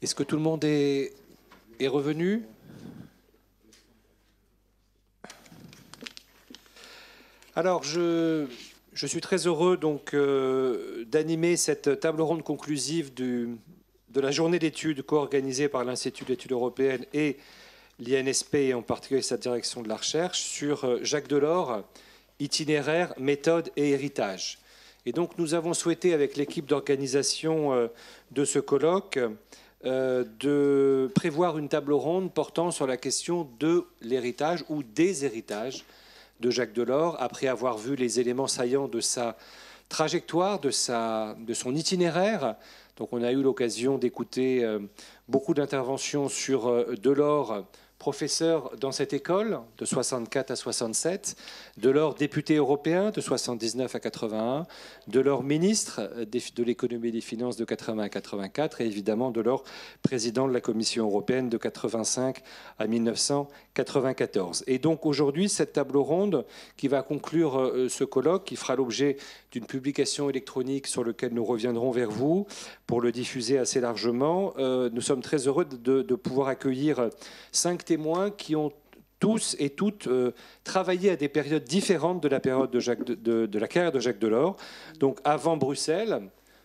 Est-ce que tout le monde est revenu? Alors, je suis très heureux donc d'animer cette table ronde conclusive de la journée d'études co-organisée par l'Institut d'études européennes et l'INSP, et en particulier sa direction de la recherche, sur Jacques Delors, itinéraire, méthode et héritage. Et donc, nous avons souhaité, avec l'équipe d'organisation de ce colloque, de prévoir une table ronde portant sur la question de l'héritage ou des héritages de Jacques Delors, après avoir vu les éléments saillants de sa trajectoire, de son itinéraire. Donc on a eu l'occasion d'écouter beaucoup d'interventions sur Delors, professeur dans cette école de 64 à 67, Delors député européen de 79 à 81, Delors ministre de l'économie et des finances de 80 à 84 et évidemment Delors président de la Commission européenne de 85 à 1994. Et donc aujourd'hui, cette table ronde qui va conclure ce colloque, qui fera l'objet d'une publication électronique sur laquelle nous reviendrons vers vous pour le diffuser assez largement, nous sommes très heureux de pouvoir accueillir 5 témoins qui ont tous et toutes travaillé à des périodes différentes de la période de la carrière de Jacques Delors, donc avant Bruxelles,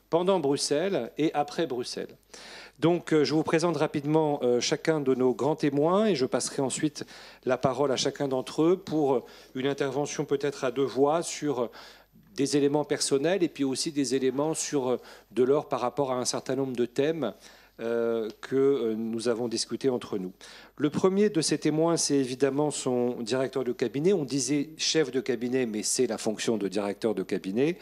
pendant Bruxelles et après Bruxelles. Donc je vous présente rapidement chacun de nos grands témoins et je passerai ensuite la parole à chacun d'entre eux pour une intervention peut-être à 2 voix sur des éléments personnels et puis aussi des éléments sur Delors par rapport à un certain nombre de thèmes que nous avons discutés entre nous. Le premier de ces témoins, c'est évidemment son directeur de cabinet. On disait chef de cabinet, mais c'est la fonction de directeur de cabinet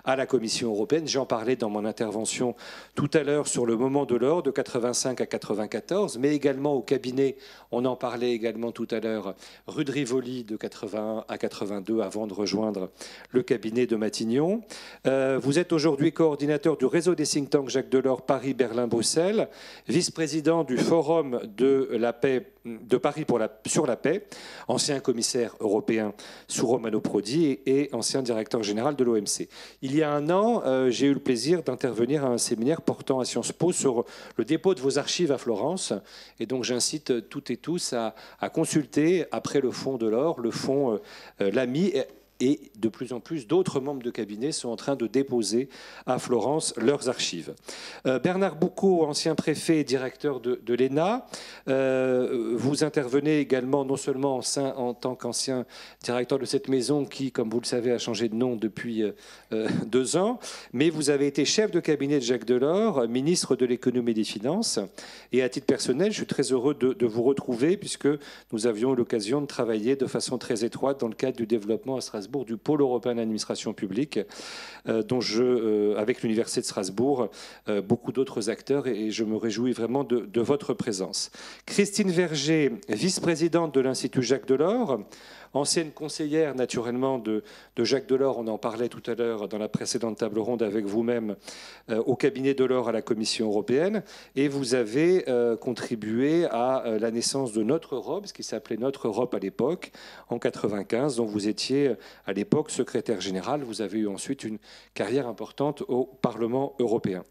à la Commission européenne. J'en parlais dans mon intervention tout à l'heure sur le moment Delors, de 85 à 94, mais également au cabinet, on en parlait également tout à l'heure, rue de Rivoli de 81 à 82, avant de rejoindre le cabinet de Matignon. Vous êtes aujourd'hui coordinateur du réseau des think tanks Jacques Delors Paris, Berlin, Bruxelles, vice-président du Forum de la paix de Paris sur la paix, ancien commissaire européen sous Romano Prodi et ancien directeur général de l'OMC. Il y a 1 an, j'ai eu le plaisir d'intervenir à un séminaire portant à Sciences Po sur le dépôt de vos archives à Florence. Et donc j'incite toutes et tous à consulter, après le fonds Delors, le fonds Lamy. Et de plus en plus d'autres membres de cabinet sont en train de déposer à Florence leurs archives. Bernard Boucaud, ancien préfet et directeur de l'ENA, vous intervenez également non seulement en tant qu'ancien directeur de cette maison qui, comme vous le savez, a changé de nom depuis 2 ans, mais vous avez été chef de cabinet de Jacques Delors, ministre de l'économie et des finances. Et à titre personnel, je suis très heureux de vous retrouver puisque nous avions eu l'occasion de travailler de façon très étroite dans le cadre du développement à Strasbourg du pôle européen d'administration publique, dont avec l'Université de Strasbourg, beaucoup d'autres acteurs, et je me réjouis vraiment de votre présence. Christine Verger, vice-présidente de l'Institut Jacques Delors, ancienne conseillère naturellement de Jacques Delors, on en parlait tout à l'heure dans la précédente table ronde avec vous-même, au cabinet Delors à la Commission européenne, et vous avez contribué à la naissance de Notre Europe, ce qui s'appelait Notre Europe à l'époque, en 1995, dont vous étiez à l'époque secrétaire général. Vous avez eu ensuite une carrière importante au Parlement européen.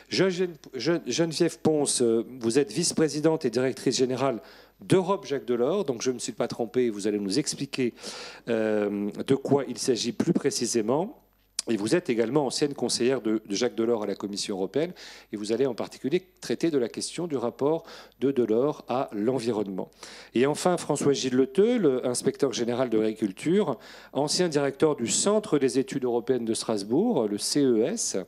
Geneviève Ponce, vous êtes vice-présidente et directrice générale d'Europe Jacques Delors, donc je ne me suis pas trompé, vous allez nous expliquer de quoi il s'agit plus précisément. Et vous êtes également ancienne conseillère de Jacques Delors à la Commission européenne, et vous allez en particulier traiter de la question du rapport de Delors à l'environnement. Et enfin, François-Gilles Leteul, inspecteur général de l'agriculture, ancien directeur du Centre des études européennes de Strasbourg, le CES,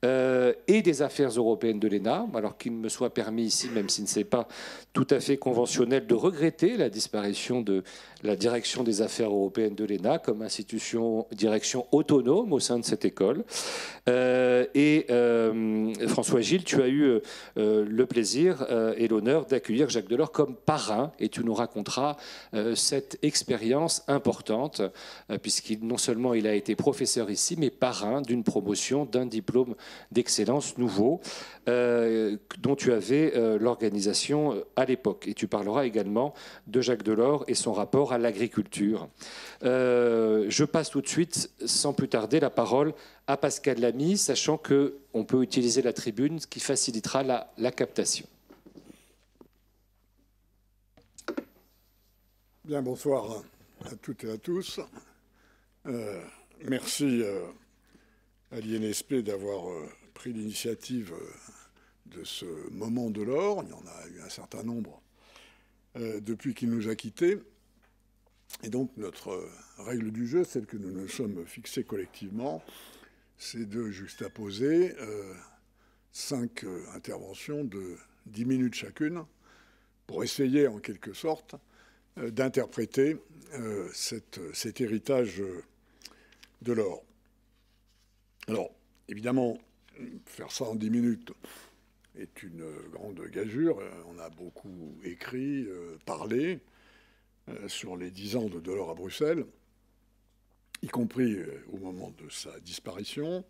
et des affaires européennes de l'ENA, alors qu'il me soit permis ici, même si ce n'est pas tout à fait conventionnel, de regretter la disparition de la direction des affaires européennes de l'ENA comme direction autonome au sein de cette école. François Gilles, tu as eu le plaisir et l'honneur d'accueillir Jacques Delors comme parrain, et tu nous raconteras cette expérience importante, puisqu'il non seulement il a été professeur ici, mais parrain d'une promotion d'un diplôme d'excellence nouveau dont tu avais l'organisation à l'époque. Et tu parleras également de Jacques Delors et son rapport à l'agriculture. Je passe tout de suite, sans plus tarder, la parole à Pascal Lamy, sachant qu'on peut utiliser la tribune, ce qui facilitera la captation. Bien, bonsoir à toutes et à tous. Merci à l'INSP d'avoir pris l'initiative de ce moment de l'or. Il y en a eu un certain nombre depuis qu'il nous a quittés. Et donc notre règle du jeu, celle que nous nous sommes fixés collectivement, c'est de juxtaposer 5 interventions de 10 minutes chacune pour essayer en quelque sorte d'interpréter cet héritage de l'or. Alors, évidemment, faire ça en 10 minutes est une grande gageure. On a beaucoup écrit, parlé sur les 10 ans de Delors à Bruxelles, y compris au moment de sa disparition.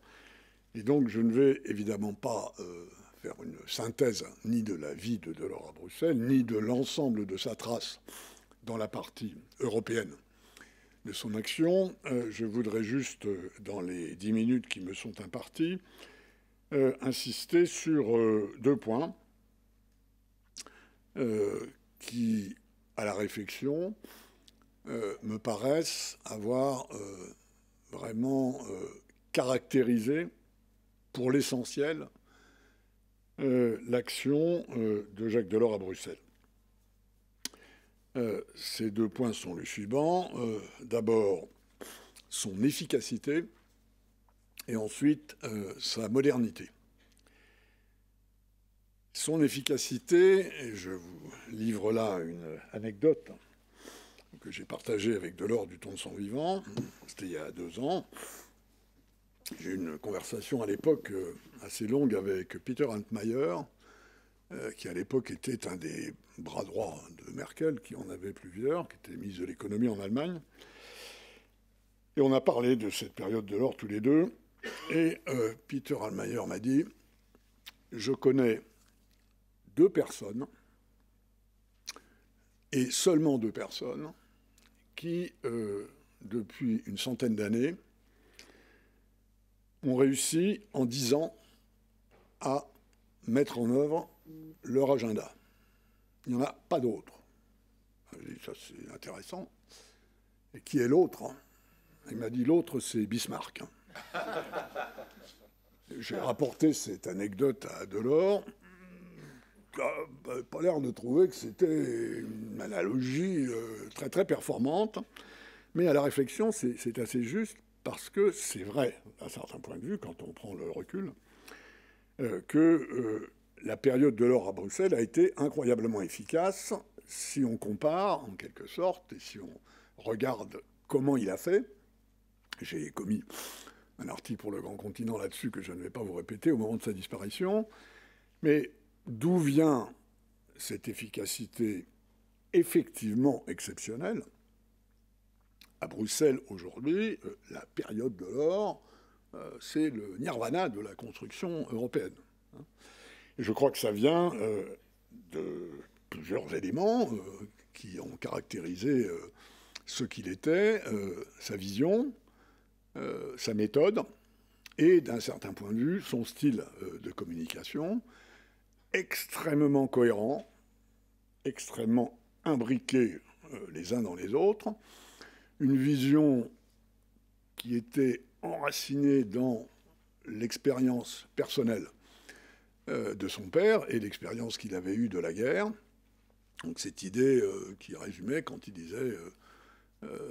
Et donc, je ne vais évidemment pas faire une synthèse ni de la vie de Delors à Bruxelles, ni de l'ensemble de sa trace dans la partie européenne de son action. Je voudrais juste, dans les 10 minutes qui me sont imparties, insister sur 2 points qui, à la réflexion, me paraissent avoir vraiment caractérisé, pour l'essentiel, l'action de Jacques Delors à Bruxelles. Ces 2 points sont les suivants. D'abord, son efficacité et ensuite sa modernité. Son efficacité, et je vous livre là une anecdote que j'ai partagée avec Delors du ton de son vivant, c'était il y a 2 ans. J'ai eu une conversation à l'époque assez longue avec Peter Altmaier, qui à l'époque était un des bras droits de Merkel, qui en avait plusieurs, qui était ministre de l'économie en Allemagne. Et on a parlé de cette période de l'or tous les deux. Et Peter Altmaier m'a dit « Je connais 2 personnes, et seulement 2 personnes, qui, depuis une centaine d'années, ont réussi en 10 ans à mettre en œuvre leur agenda. Il n'y en a pas d'autres. » J'ai dit, ça c'est intéressant. Et qui est l'autre? Il m'a dit, l'autre c'est Bismarck. J'ai rapporté cette anecdote à Delors, qui n'a pas l'air de trouver que c'était une analogie très très performante. Mais à la réflexion, c'est assez juste, parce que c'est vrai, d'un certain point de vue, quand on prend le recul, que la période de l'or à Bruxelles a été incroyablement efficace si on compare, en quelque sorte, et si on regarde comment il a fait. J'ai commis un article pour Le Grand Continent là-dessus que je ne vais pas vous répéter au moment de sa disparition. Mais d'où vient cette efficacité effectivement exceptionnelle? À Bruxelles, aujourd'hui, la période de l'or, c'est le nirvana de la construction européenne. Et je crois que ça vient de plusieurs éléments qui ont caractérisé ce qu'il était, sa vision, sa méthode, et d'un certain point de vue, son style de communication, extrêmement cohérent, extrêmement imbriqués les uns dans les autres, une vision qui était enracinée dans l'expérience personnelle de son père et l'expérience qu'il avait eue de la guerre. Donc cette idée qui résumait quand il disait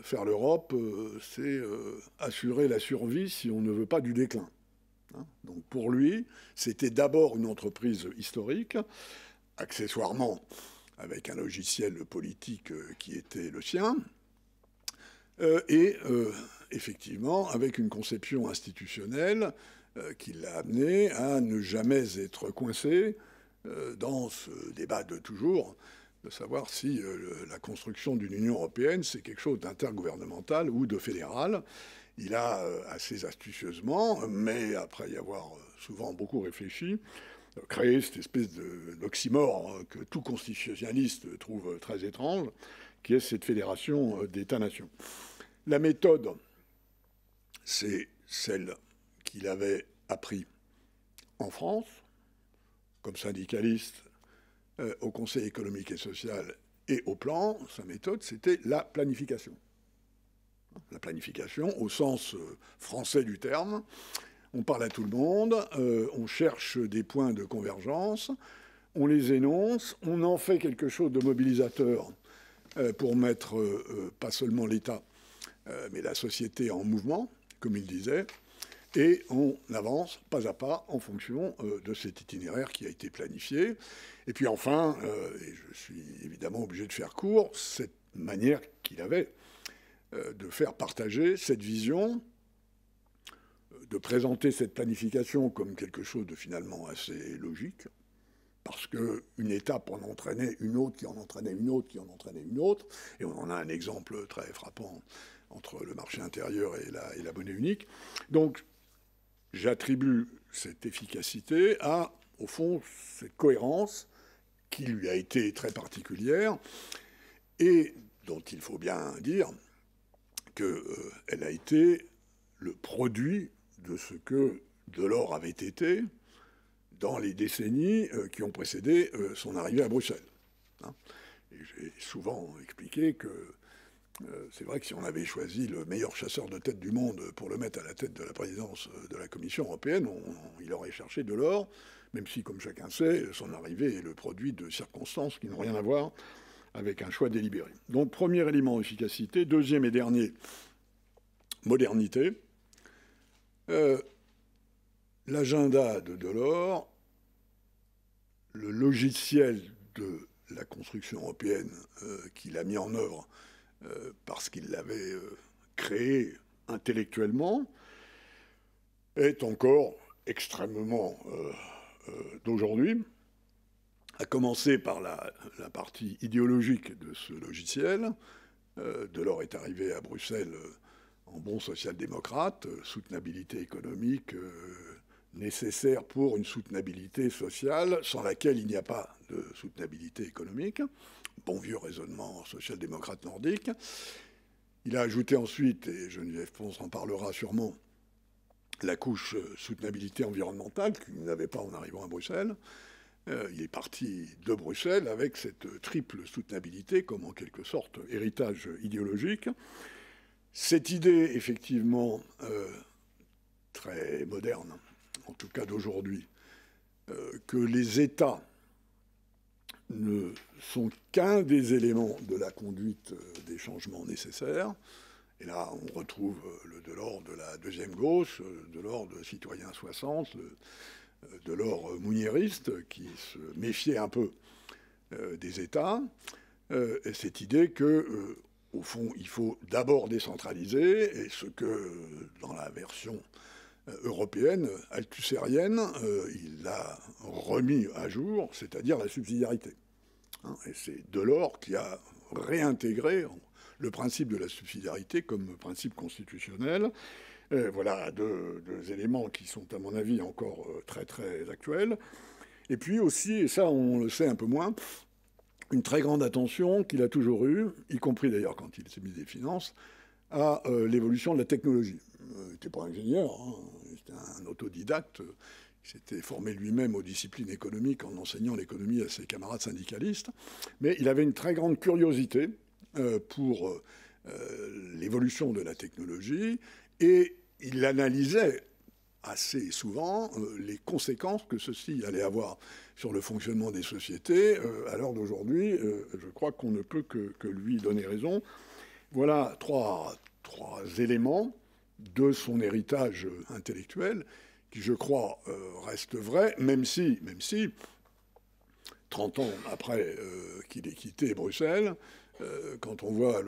faire l'Europe, c'est assurer la survie si on ne veut pas du déclin. Donc pour lui, c'était d'abord une entreprise historique, accessoirement avec un logiciel politique qui était le sien, et effectivement avec une conception institutionnelle qui l'a amené à ne jamais être coincé dans ce débat de toujours, de savoir si la construction d'une Union européenne, c'est quelque chose d'intergouvernemental ou de fédéral. Il a assez astucieusement, mais après y avoir souvent beaucoup réfléchi, créé cette espèce d'oxymore que tout constitutionnaliste trouve très étrange, qui est cette fédération d'États-nations. La méthode, c'est celle qu'il avait appris en France, comme syndicaliste au Conseil économique et social Et au plan, sa méthode, c'était la planification. La planification au sens français du terme. On parle à tout le monde, on cherche des points de convergence, on les énonce, on en fait quelque chose de mobilisateur pour mettre pas seulement l'État, mais la société en mouvement, comme il disait, et on avance pas à pas en fonction de cet itinéraire qui a été planifié. Et puis enfin, et je suis évidemment obligé de faire court, cette manière qu'il avait de faire partager cette vision, de présenter cette planification comme quelque chose de finalement assez logique, parce qu'une étape en entraînait une autre, qui en entraînait une autre, qui en entraînait une autre, et on en a un exemple très frappant entre le marché intérieur et la monnaie unique. Donc, j'attribue cette efficacité à, au fond, cette cohérence qui lui a été très particulière et dont il faut bien dire qu'elle a été le produit de ce que Delors avait été dans les décennies qui ont précédé son arrivée à Bruxelles. Et j'ai souvent expliqué que c'est vrai que si on avait choisi le meilleur chasseur de tête du monde pour le mettre à la tête de la présidence de la Commission européenne, il aurait cherché Delors, même si, comme chacun sait, son arrivée est le produit de circonstances qui n'ont rien à voir avec un choix délibéré. Donc, premier élément, efficacité. Deuxième et dernier, modernité. L'agenda de Delors, le logiciel de la construction européenne qu'il a mis en œuvre parce qu'il l'avait créé intellectuellement, est encore extrêmement d'aujourd'hui, à commencer par la partie idéologique de ce logiciel. Delors est arrivé à Bruxelles en bon social-démocrate, soutenabilité économique nécessaire pour une soutenabilité sociale, sans laquelle il n'y a pas de soutenabilité économique. Bon vieux raisonnement social-démocrate nordique. Il a ajouté ensuite, et Geneviève Pons en parlera sûrement, la couche soutenabilité environnementale qu'il n'avait pas en arrivant à Bruxelles. Il est parti de Bruxelles avec cette triple soutenabilité comme en quelque sorte héritage idéologique. Cette idée, effectivement, très moderne, en tout cas d'aujourd'hui, que les États ne sont qu'un des éléments de la conduite des changements nécessaires. Et là, on retrouve le Delors de la deuxième gauche, Delors de Citoyens 60, Delors mouniériste, qui se méfiait un peu des États. Et cette idée que, au fond, il faut d'abord décentraliser, et ce que, dans la version européenne, althussérienne, il l'a remis à jour, c'est-à-dire la subsidiarité. Et c'est Delors qui a réintégré le principe de la subsidiarité comme principe constitutionnel. Voilà deux éléments qui sont, à mon avis, encore très, très actuels. Et puis aussi, et ça on le sait un peu moins, une très grande attention qu'il a toujours eue, y compris d'ailleurs quand il s'est mis des finances, à l'évolution de la technologie. Il n'était pas ingénieur, hein, c'était un autodidacte. Il s'était formé lui-même aux disciplines économiques en enseignant l'économie à ses camarades syndicalistes. Mais il avait une très grande curiosité pour l'évolution de la technologie et il analysait assez souvent les conséquences que ceci allait avoir sur le fonctionnement des sociétés. À l'heure d'aujourd'hui, je crois qu'on ne peut que lui donner raison. Voilà trois éléments de son héritage intellectuel qui, je crois, reste vrai, même si 30 ans après qu'il ait quitté Bruxelles, quand on voit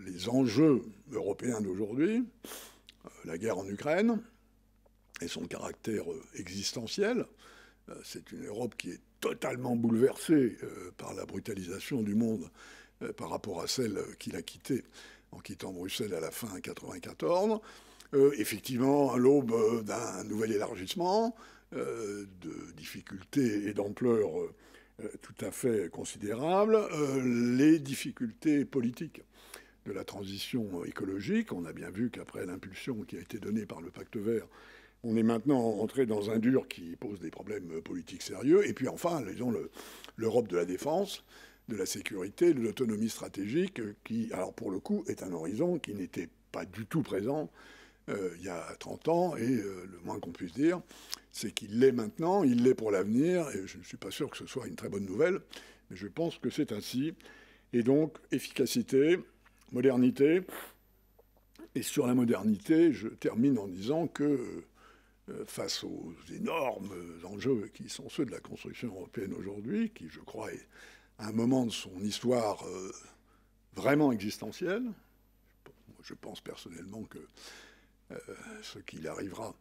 les enjeux européens d'aujourd'hui, la guerre en Ukraine et son caractère existentiel, c'est une Europe qui est totalement bouleversée par la brutalisation du monde par rapport à celle qu'il a quittée en quittant Bruxelles à la fin 1994. Effectivement, à l'aube d'un nouvel élargissement, de difficultés et d'ampleur tout à fait considérables, les difficultés politiques de la transition écologique. On a bien vu qu'après l'impulsion qui a été donnée par le Pacte vert, on est maintenant entré dans un dur qui pose des problèmes politiques sérieux. Et puis enfin, disons, l'Europe de la défense. de la sécurité, de l'autonomie stratégique, qui, alors pour le coup, est un horizon qui n'était pas du tout présent il y a 30 ans, et le moins qu'on puisse dire, c'est qu'il l'est maintenant, il l'est pour l'avenir, et je ne suis pas sûr que ce soit une très bonne nouvelle, mais je pense que c'est ainsi. Et donc, efficacité, modernité, et sur la modernité, je termine en disant que face aux énormes enjeux qui sont ceux de la construction européenne aujourd'hui, qui, je crois, est à un moment de son histoire vraiment existentiel, je pense personnellement que ce qu'il arrivera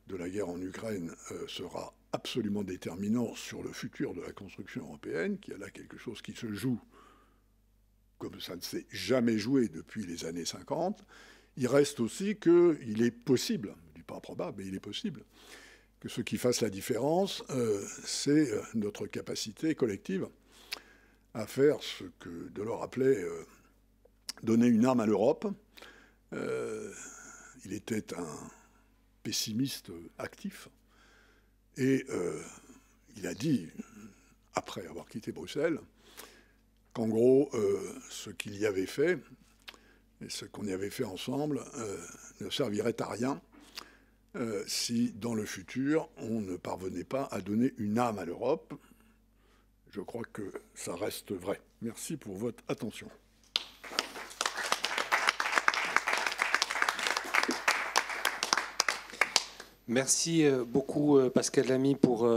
de la guerre en Ukraine sera absolument déterminant sur le futur de la construction européenne, qui a là quelque chose qui se joue comme ça ne s'est jamais joué depuis les années 50. Il reste aussi qu'il est possible, je ne dis pas probable, mais il est possible, que ce qui fasse la différence, c'est notre capacité collective à faire ce que Delors appelait donner une arme à l'Europe. Il était un pessimiste actif et il a dit, après avoir quitté Bruxelles, qu'en gros, ce qu'il y avait fait et ce qu'on y avait fait ensemble ne servirait à rien si, dans le futur, on ne parvenait pas à donner une arme à l'Europe. Je crois que ça reste vrai. Merci pour votre attention. Merci beaucoup Pascal Lamy pour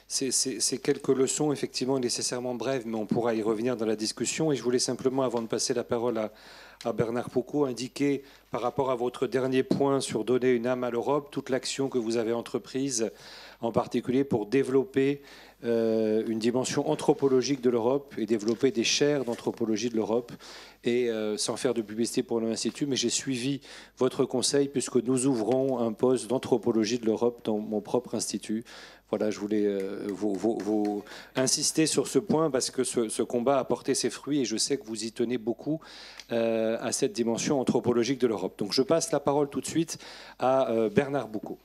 ces quelques leçons, effectivement nécessairement brèves, mais on pourra y revenir dans la discussion. Et je voulais simplement, avant de passer la parole à Bernard Poucaud, indiquer par rapport à votre dernier point sur donner une âme à l'Europe, toute l'action que vous avez entreprise, en particulier pour développer une dimension anthropologique de l'Europe et développer des chaires d'anthropologie de l'Europe. Et sans faire de publicité pour l'Institut, mais j'ai suivi votre conseil puisque nous ouvrons un poste d'anthropologie de l'Europe dans mon propre institut. Voilà, je voulais vous insister sur ce point parce que ce combat a porté ses fruits et je sais que vous y tenez beaucoup à cette dimension anthropologique de l'Europe. Donc je passe la parole tout de suite à Bernard Poucaud.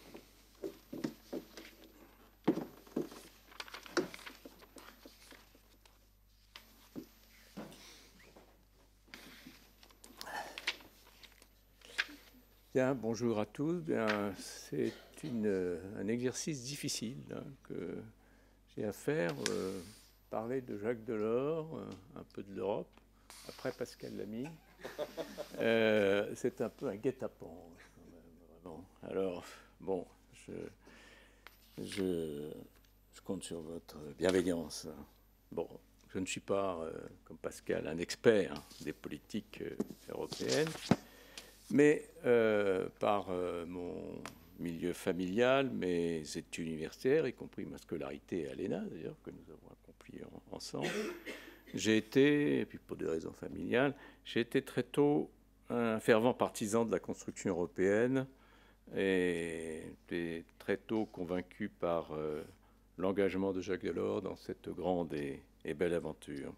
Bien, bonjour à tous. C'est un exercice difficile que j'ai à faire. Parler de Jacques Delors, un peu de l'Europe, après Pascal Lamy. C'est un peu un guet-apens. Alors, bon, je compte sur votre bienveillance. Bon, je ne suis pas, comme Pascal, un expert des politiques européennes. Mais par mon milieu familial, mes études universitaires, y compris ma scolarité à l'ENA, d'ailleurs, que nous avons accompli ensemble, j'ai été, et puis pour des raisons familiales, j'ai été très tôt un fervent partisan de la construction européenne et été très tôt convaincu par l'engagement de Jacques Delors dans cette grande et belle aventure.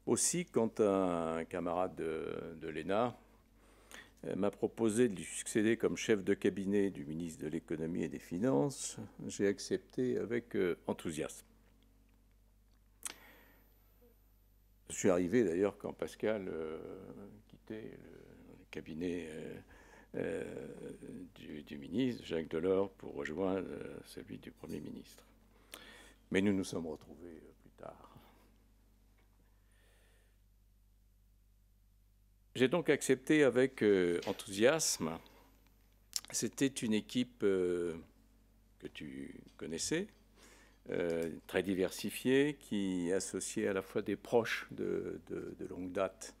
Aussi, quand un camarade de l'ENA m'a proposé de lui succéder comme chef de cabinet du ministre de l'économie et des finances, j'ai accepté avec enthousiasme. Je suis arrivé d'ailleurs quand Pascal quittait le cabinet du ministre, Jacques Delors, pour rejoindre celui du Premier ministre. Mais nous nous sommes retrouvés plus tard. J'ai donc accepté avec enthousiasme. C'était une équipe que tu connaissais, très diversifiée, qui associait à la fois des proches de longue date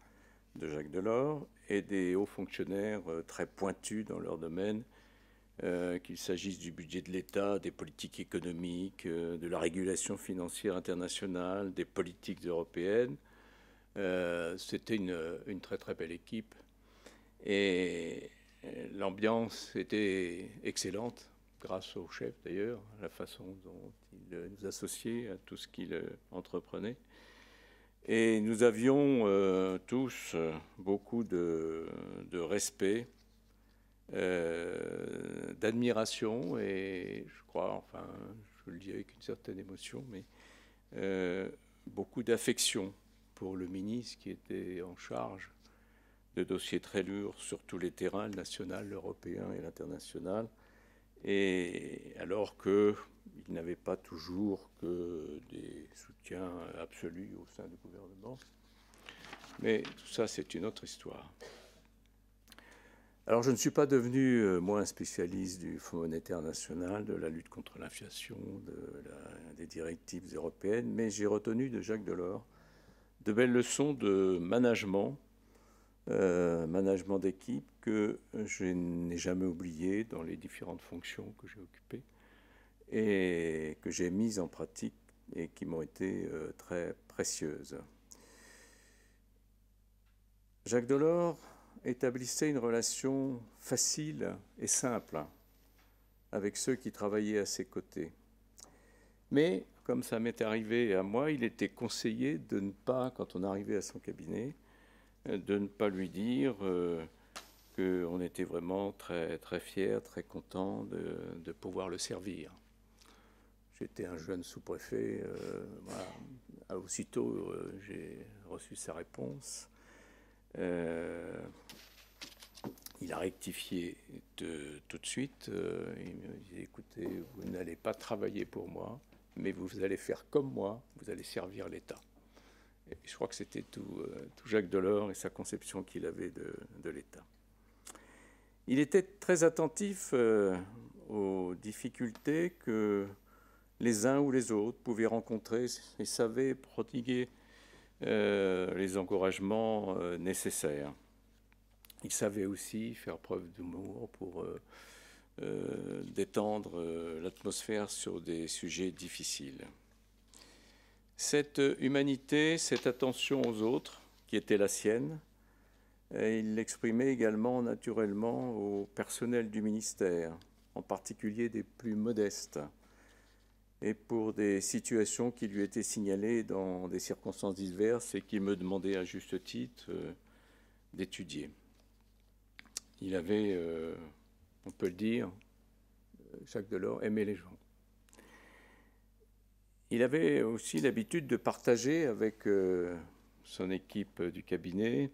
de Jacques Delors et des hauts fonctionnaires très pointus dans leur domaine, qu'il s'agisse du budget de l'État, des politiques économiques, de la régulation financière internationale, des politiques européennes. C'était une très très belle équipe et l'ambiance était excellente grâce au chef d'ailleurs, la façon dont il nous associait à tout ce qu'il entreprenait. Et nous avions tous beaucoup de respect, d'admiration et je crois, enfin je le dis avec une certaine émotion, mais beaucoup d'affection pour le ministre qui était en charge de dossiers très lourds sur tous les terrains, le national, l'européen et l'international, et alors qu'il n'avait pas toujours que des soutiens absolus au sein du gouvernement. Mais tout ça, c'est une autre histoire. Alors, je ne suis pas devenu, moi, un spécialiste du Fonds monétaire national, de la lutte contre l'inflation, des directives européennes, mais j'ai retenu de Jacques Delors de belles leçons de management d'équipe que je n'ai jamais oublié dans les différentes fonctions que j'ai occupées et que j'ai mises en pratique et qui m'ont été très précieuses. Jacques Delors établissait une relation facile et simple avec ceux qui travaillaient à ses côtés. Mais, comme ça m'est arrivé à moi, il était conseillé de ne pas, quand on arrivait à son cabinet, de ne pas lui dire qu'on était vraiment très, très fiers, très contents de pouvoir le servir. J'étais un jeune sous-préfet. Voilà. Aussitôt, j'ai reçu sa réponse. Il a rectifié tout de suite. Il me dit, écoutez, vous n'allez pas travailler pour moi, mais vous allez faire comme moi, vous allez servir l'État. Et je crois que c'était tout Jacques Delors et sa conception qu'il avait de l'État. Il était très attentif aux difficultés que les uns ou les autres pouvaient rencontrer et savait prodiguer les encouragements nécessaires. Il savait aussi faire preuve d'humour pour détendre l'atmosphère sur des sujets difficiles. Cette humanité, cette attention aux autres, qui était la sienne, il l'exprimait également naturellement au personnel du ministère, en particulier des plus modestes, et pour des situations qui lui étaient signalées dans des circonstances diverses et qu'il me demandait à juste titre d'étudier. Il avait, on peut le dire, Jacques Delors aimait les gens. Il avait aussi l'habitude de partager avec son équipe du cabinet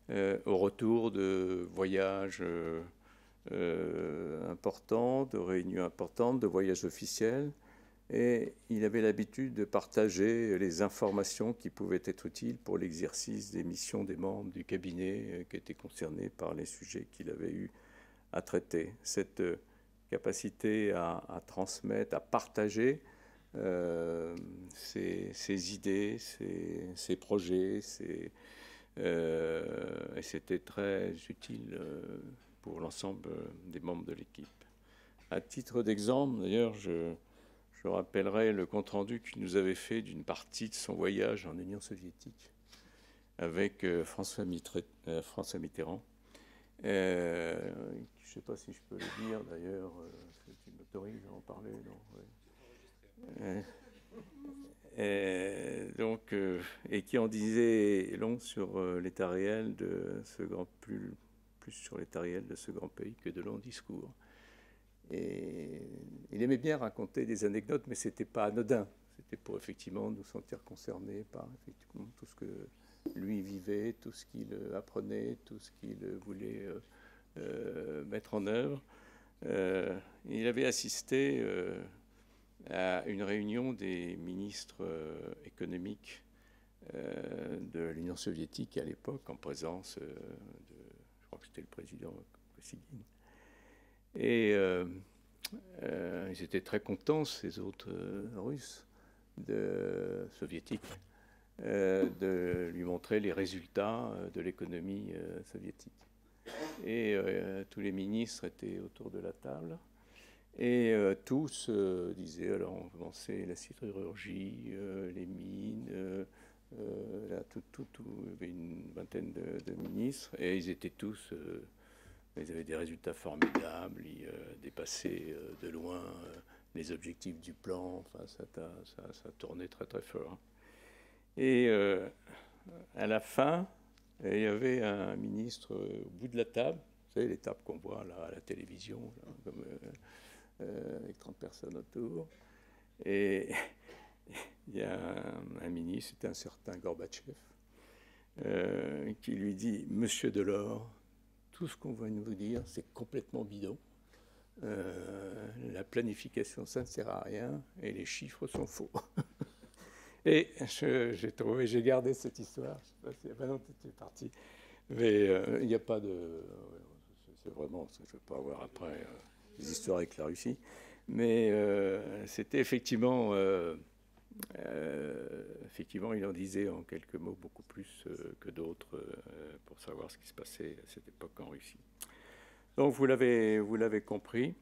au retour de voyages importants, de réunions importantes, de voyages officiels. Et il avait l'habitude de partager les informations qui pouvaient être utiles pour l'exercice des missions des membres du cabinet qui étaient concernés par les sujets qu'il avait eu à traiter. Cette capacité à transmettre, à partager ses idées, ses projets, et c'était très utile pour l'ensemble des membres de l'équipe. À titre d'exemple, d'ailleurs, je rappellerai le compte-rendu qu'il nous avait fait d'une partie de son voyage en Union soviétique avec François Mitterrand. Je ne sais pas si je peux le dire, d'ailleurs, tu m'autorises à en parler, non? Oui. Et qui en disait long sur l'état réel de ce grand, plus sur l'état réel de ce grand pays que de longs discours. Et il aimait bien raconter des anecdotes, mais ce n'était pas anodin. C'était pour effectivement nous sentir concernés par effectivement tout ce que lui vivait, tout ce qu'il apprenait, tout ce qu'il voulait mettre en œuvre. Il avait assisté à une réunion des ministres économiques de l'Union soviétique à l'époque, en présence je crois que c'était le président Kosygin. Et ils étaient très contents, ces autres Russes, soviétiques, de lui montrer les résultats de l'économie soviétique. Et tous les ministres étaient autour de la table. Et tous disaient, alors on commençait la sidérurgie, les mines, il y avait une vingtaine de ministres, et ils étaient tous, ils avaient des résultats formidables, ils dépassaient de loin les objectifs du plan, enfin ça tournait très très fort. Et à la fin, il y avait un ministre au bout de la table, vous savez les tables qu'on voit là, à la télévision, là, comme, avec 30 personnes autour, et il y a un ministre, c'était un certain Gorbatchev, qui lui dit « Monsieur Delors, tout ce qu'on va nous dire, c'est complètement bidon. La planification, ça ne sert à rien et les chiffres sont faux. » Et j'ai gardé cette histoire. Je ne sais pas si maintenant tu es parti. Mais il n'y a pas de... C'est vraiment... Je ne veux pas avoir après des histoires avec la Russie. Mais c'était effectivement... effectivement, il en disait en quelques mots beaucoup plus que d'autres pour savoir ce qui se passait à cette époque en Russie. Donc vous l'avez compris.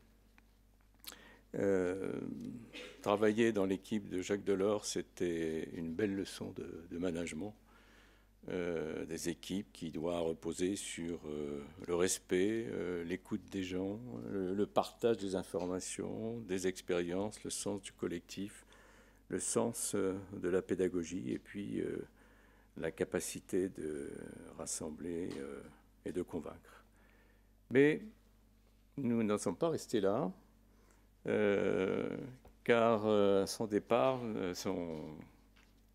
Travailler dans l'équipe de Jacques Delors, c'était une belle leçon de management des équipes qui doit reposer sur le respect, l'écoute des gens, le partage des informations, des expériences, le sens du collectif, le sens de la pédagogie et puis la capacité de rassembler et de convaincre. Mais nous n'en sommes pas restés là, car à son départ,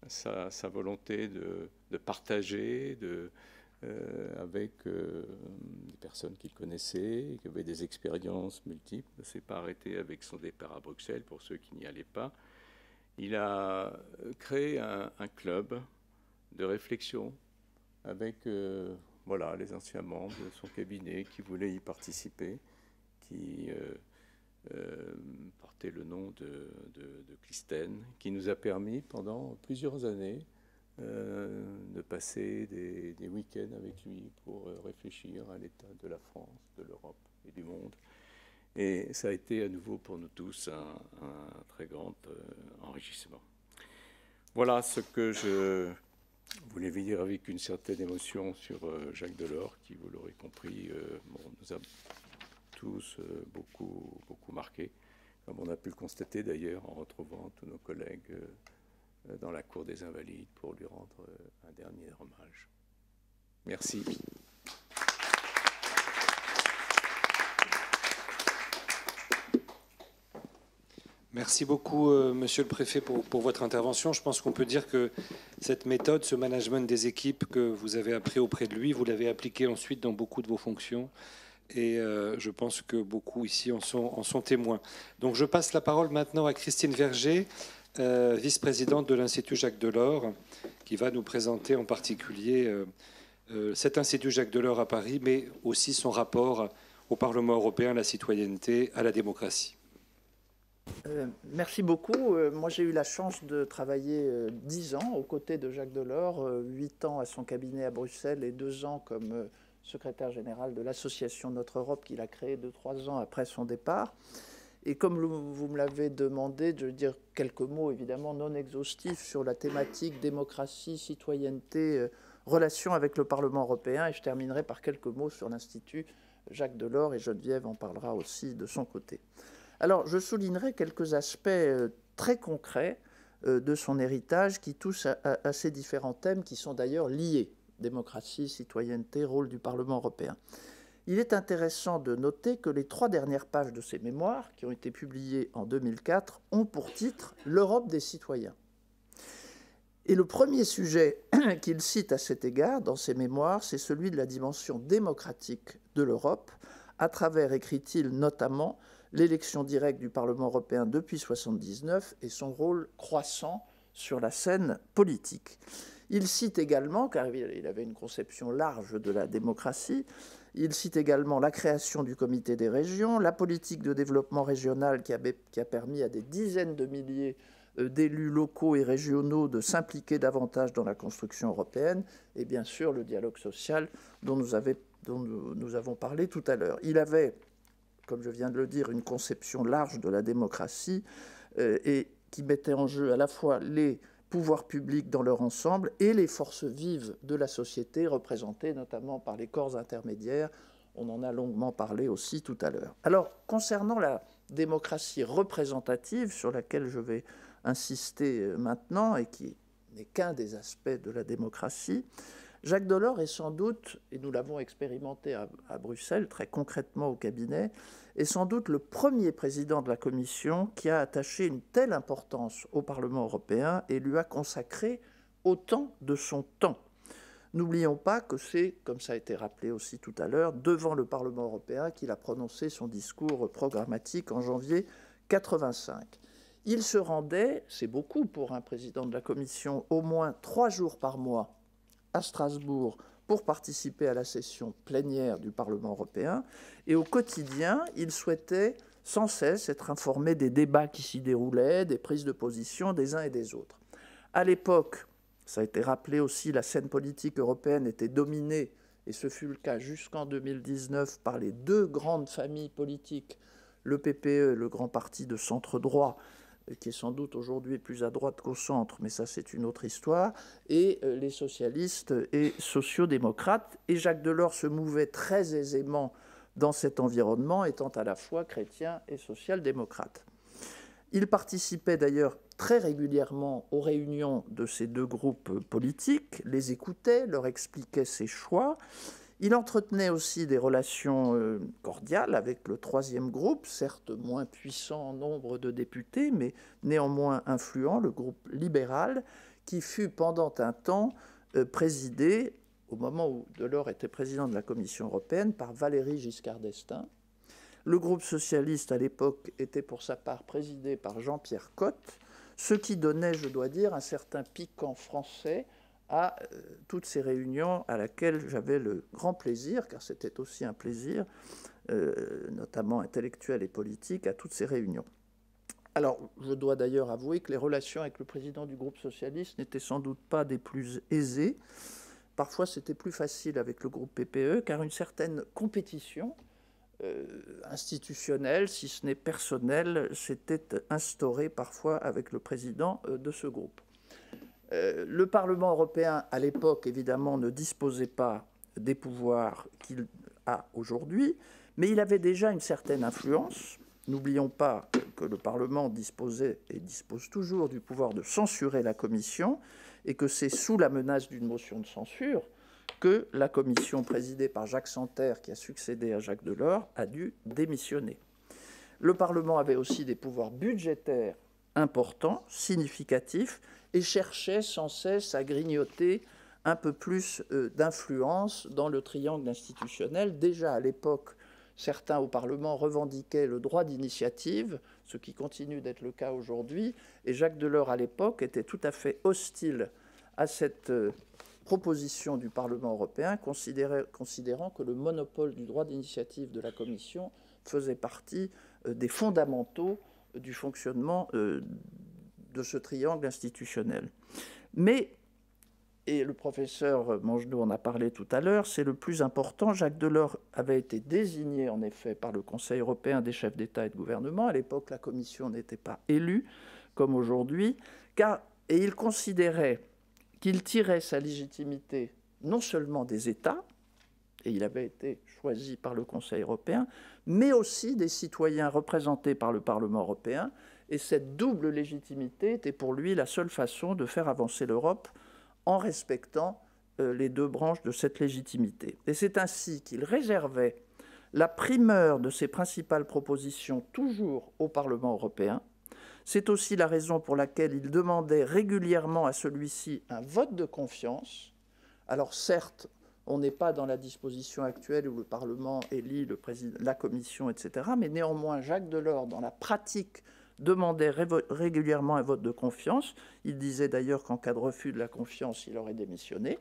sa volonté de partager avec des personnes qu'il connaissait, qui avaient des expériences multiples, ne s'est pas arrêté avec son départ à Bruxelles, pour ceux qui n'y allaient pas. Il a créé un club de réflexion avec voilà, les anciens membres de son cabinet qui voulaient y participer, qui portait le nom de Clisthène, qui nous a permis pendant plusieurs années de passer des week-ends avec lui pour réfléchir à l'état de la France, de l'Europe et du monde. Et ça a été à nouveau pour nous tous un très grand enrichissement. Voilà ce que je voulais dire avec une certaine émotion sur Jacques Delors, qui, vous l'aurez compris, nous a tous beaucoup marqués, comme on a pu le constater d'ailleurs en retrouvant tous nos collègues dans la cour des Invalides pour lui rendre un dernier hommage. Merci. Merci beaucoup, Monsieur le Préfet, pour votre intervention. Je pense qu'on peut dire que cette méthode, ce management des équipes que vous avez appris auprès de lui, vous l'avez appliqué ensuite dans beaucoup de vos fonctions. Et je pense que beaucoup ici en sont témoins. Donc je passe la parole maintenant à Christine Verger, vice-présidente de l'Institut Jacques Delors, qui va nous présenter en particulier cet Institut Jacques Delors à Paris, mais aussi son rapport au Parlement européen, à la citoyenneté, à la démocratie. Merci beaucoup. Moi, j'ai eu la chance de travailler 10 ans aux côtés de Jacques Delors, 8 ans à son cabinet à Bruxelles et 2 ans comme secrétaire général de l'association Notre Europe qu'il a créée 2-3 ans après son départ. Et comme vous me l'avez demandé, je veux dire quelques mots évidemment non exhaustifs sur la thématique démocratie, citoyenneté, relation avec le Parlement européen. Et je terminerai par quelques mots sur l'Institut Jacques Delors, et Geneviève en parlera aussi de son côté. Alors, je soulignerai quelques aspects très concrets de son héritage qui touchent à ces différents thèmes qui sont d'ailleurs liés. Démocratie, citoyenneté, rôle du Parlement européen. Il est intéressant de noter que les 3 dernières pages de ses mémoires, qui ont été publiées en 2004, ont pour titre « L'Europe des citoyens ». Et le premier sujet qu'il cite à cet égard dans ses mémoires, c'est celui de la dimension démocratique de l'Europe, à travers, écrit-il notamment, l'élection directe du Parlement européen depuis 1979 et son rôle croissant sur la scène politique. Il cite également, car il avait une conception large de la démocratie, il cite également la création du Comité des régions, la politique de développement régional qui a permis à des dizaines de milliers d'élus locaux et régionaux de s'impliquer davantage dans la construction européenne, et bien sûr le dialogue social dont nous avons parlé tout à l'heure. Il avait, comme je viens de le dire, une conception large de la démocratie et qui mettait en jeu à la fois les pouvoirs publics dans leur ensemble et les forces vives de la société, représentées notamment par les corps intermédiaires. On en a longuement parlé aussi tout à l'heure. Alors, concernant la démocratie représentative, sur laquelle je vais insister maintenant, et qui n'est qu'un des aspects de la démocratie, Jacques Delors est sans doute, et nous l'avons expérimenté à Bruxelles, très concrètement au cabinet, est sans doute le premier président de la Commission qui a attaché une telle importance au Parlement européen et lui a consacré autant de son temps. N'oublions pas que c'est, comme ça a été rappelé aussi tout à l'heure, devant le Parlement européen qu'il a prononcé son discours programmatique en janvier 1985. Il se rendait, c'est beaucoup pour un président de la Commission, au moins 3 jours par mois à Strasbourg pour participer à la session plénière du Parlement européen. Et au quotidien, il souhaitait sans cesse être informé des débats qui s'y déroulaient, des prises de position des uns et des autres. À l'époque, ça a été rappelé aussi, la scène politique européenne était dominée, et ce fut le cas jusqu'en 2019, par les 2 grandes familles politiques, le PPE, le grand parti de centre-droit, qui est sans doute aujourd'hui plus à droite qu'au centre, mais ça c'est une autre histoire, et les socialistes et sociaux-démocrates. Et Jacques Delors se mouvait très aisément dans cet environnement, étant à la fois chrétien et social-démocrate. Il participait d'ailleurs très régulièrement aux réunions de ces 2 groupes politiques, les écoutait, leur expliquait ses choix. Il entretenait aussi des relations cordiales avec le 3e groupe, certes moins puissant en nombre de députés, mais néanmoins influent, le groupe libéral, qui fut pendant un temps présidé, au moment où Delors était président de la Commission européenne, par Valéry Giscard d'Estaing. Le groupe socialiste, à l'époque, était pour sa part présidé par Jean-Pierre Cotte, ce qui donnait, je dois dire, un certain piquant français à toutes ces réunions à laquelle j'avais le grand plaisir, car c'était aussi un plaisir, notamment intellectuel et politique, à toutes ces réunions. Alors, je dois d'ailleurs avouer que les relations avec le président du groupe socialiste n'étaient sans doute pas des plus aisées. Parfois, c'était plus facile avec le groupe PPE, car une certaine compétition institutionnelle, si ce n'est personnelle, s'était instaurée parfois avec le président de ce groupe. Le Parlement européen, à l'époque, évidemment, ne disposait pas des pouvoirs qu'il a aujourd'hui, mais il avait déjà une certaine influence. N'oublions pas que le Parlement disposait et dispose toujours du pouvoir de censurer la Commission, et que c'est sous la menace d'une motion de censure que la commission présidée par Jacques Santer, qui a succédé à Jacques Delors, a dû démissionner. Le Parlement avait aussi des pouvoirs budgétaires importants, significatifs, et cherchait sans cesse à grignoter un peu plus d'influence dans le triangle institutionnel. Déjà à l'époque, certains au Parlement revendiquaient le droit d'initiative, ce qui continue d'être le cas aujourd'hui, et Jacques Delors, à l'époque, était tout à fait hostile à cette proposition du Parlement européen, considérant que le monopole du droit d'initiative de la Commission faisait partie des fondamentaux du fonctionnement de ce triangle institutionnel. Mais, et le professeur Mangeot en a parlé tout à l'heure, c'est le plus important, Jacques Delors avait été désigné en effet par le Conseil européen des chefs d'État et de gouvernement. À l'époque, la Commission n'était pas élue, comme aujourd'hui, et il considérait qu'il tirait sa légitimité non seulement des États, et il avait été choisi par le Conseil européen, mais aussi des citoyens représentés par le Parlement européen. Et cette double légitimité était pour lui la seule façon de faire avancer l'Europe en respectant les 2 branches de cette légitimité. Et c'est ainsi qu'il réservait la primeur de ses principales propositions toujours au Parlement européen. C'est aussi la raison pour laquelle il demandait régulièrement à celui-ci un vote de confiance. Alors certes, on n'est pas dans la disposition actuelle où le Parlement élit le président, la Commission, etc. Mais néanmoins, Jacques Delors, dans la pratique, demandait régulièrement un vote de confiance. Il disait d'ailleurs qu'en cas de refus de la confiance, il aurait démissionné.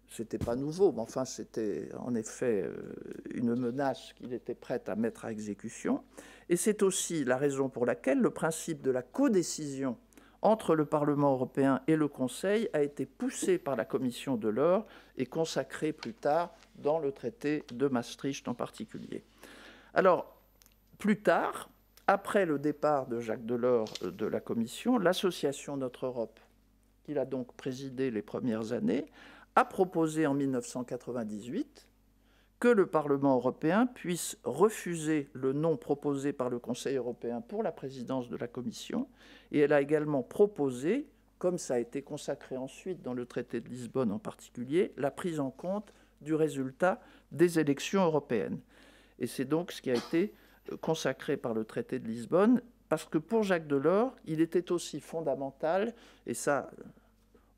Ce n'était pas nouveau, mais enfin, c'était en effet une menace qu'il était prêt à mettre à exécution. Et c'est aussi la raison pour laquelle le principe de la codécision entre le Parlement européen et le Conseil a été poussé par la Commission Delors et consacré plus tard dans le traité de Maastricht en particulier. Alors, plus tard, après le départ de Jacques Delors de la Commission, l'association Notre Europe, qu'il a donc présidée les premières années, a proposé en 1998 que le Parlement européen puisse refuser le nom proposé par le Conseil européen pour la présidence de la Commission. Et elle a également proposé, comme ça a été consacré ensuite dans le traité de Lisbonne en particulier, la prise en compte du résultat des élections européennes. Et c'est donc ce qui a été consacré par le traité de Lisbonne, parce que pour Jacques Delors, il était aussi fondamental, et ça,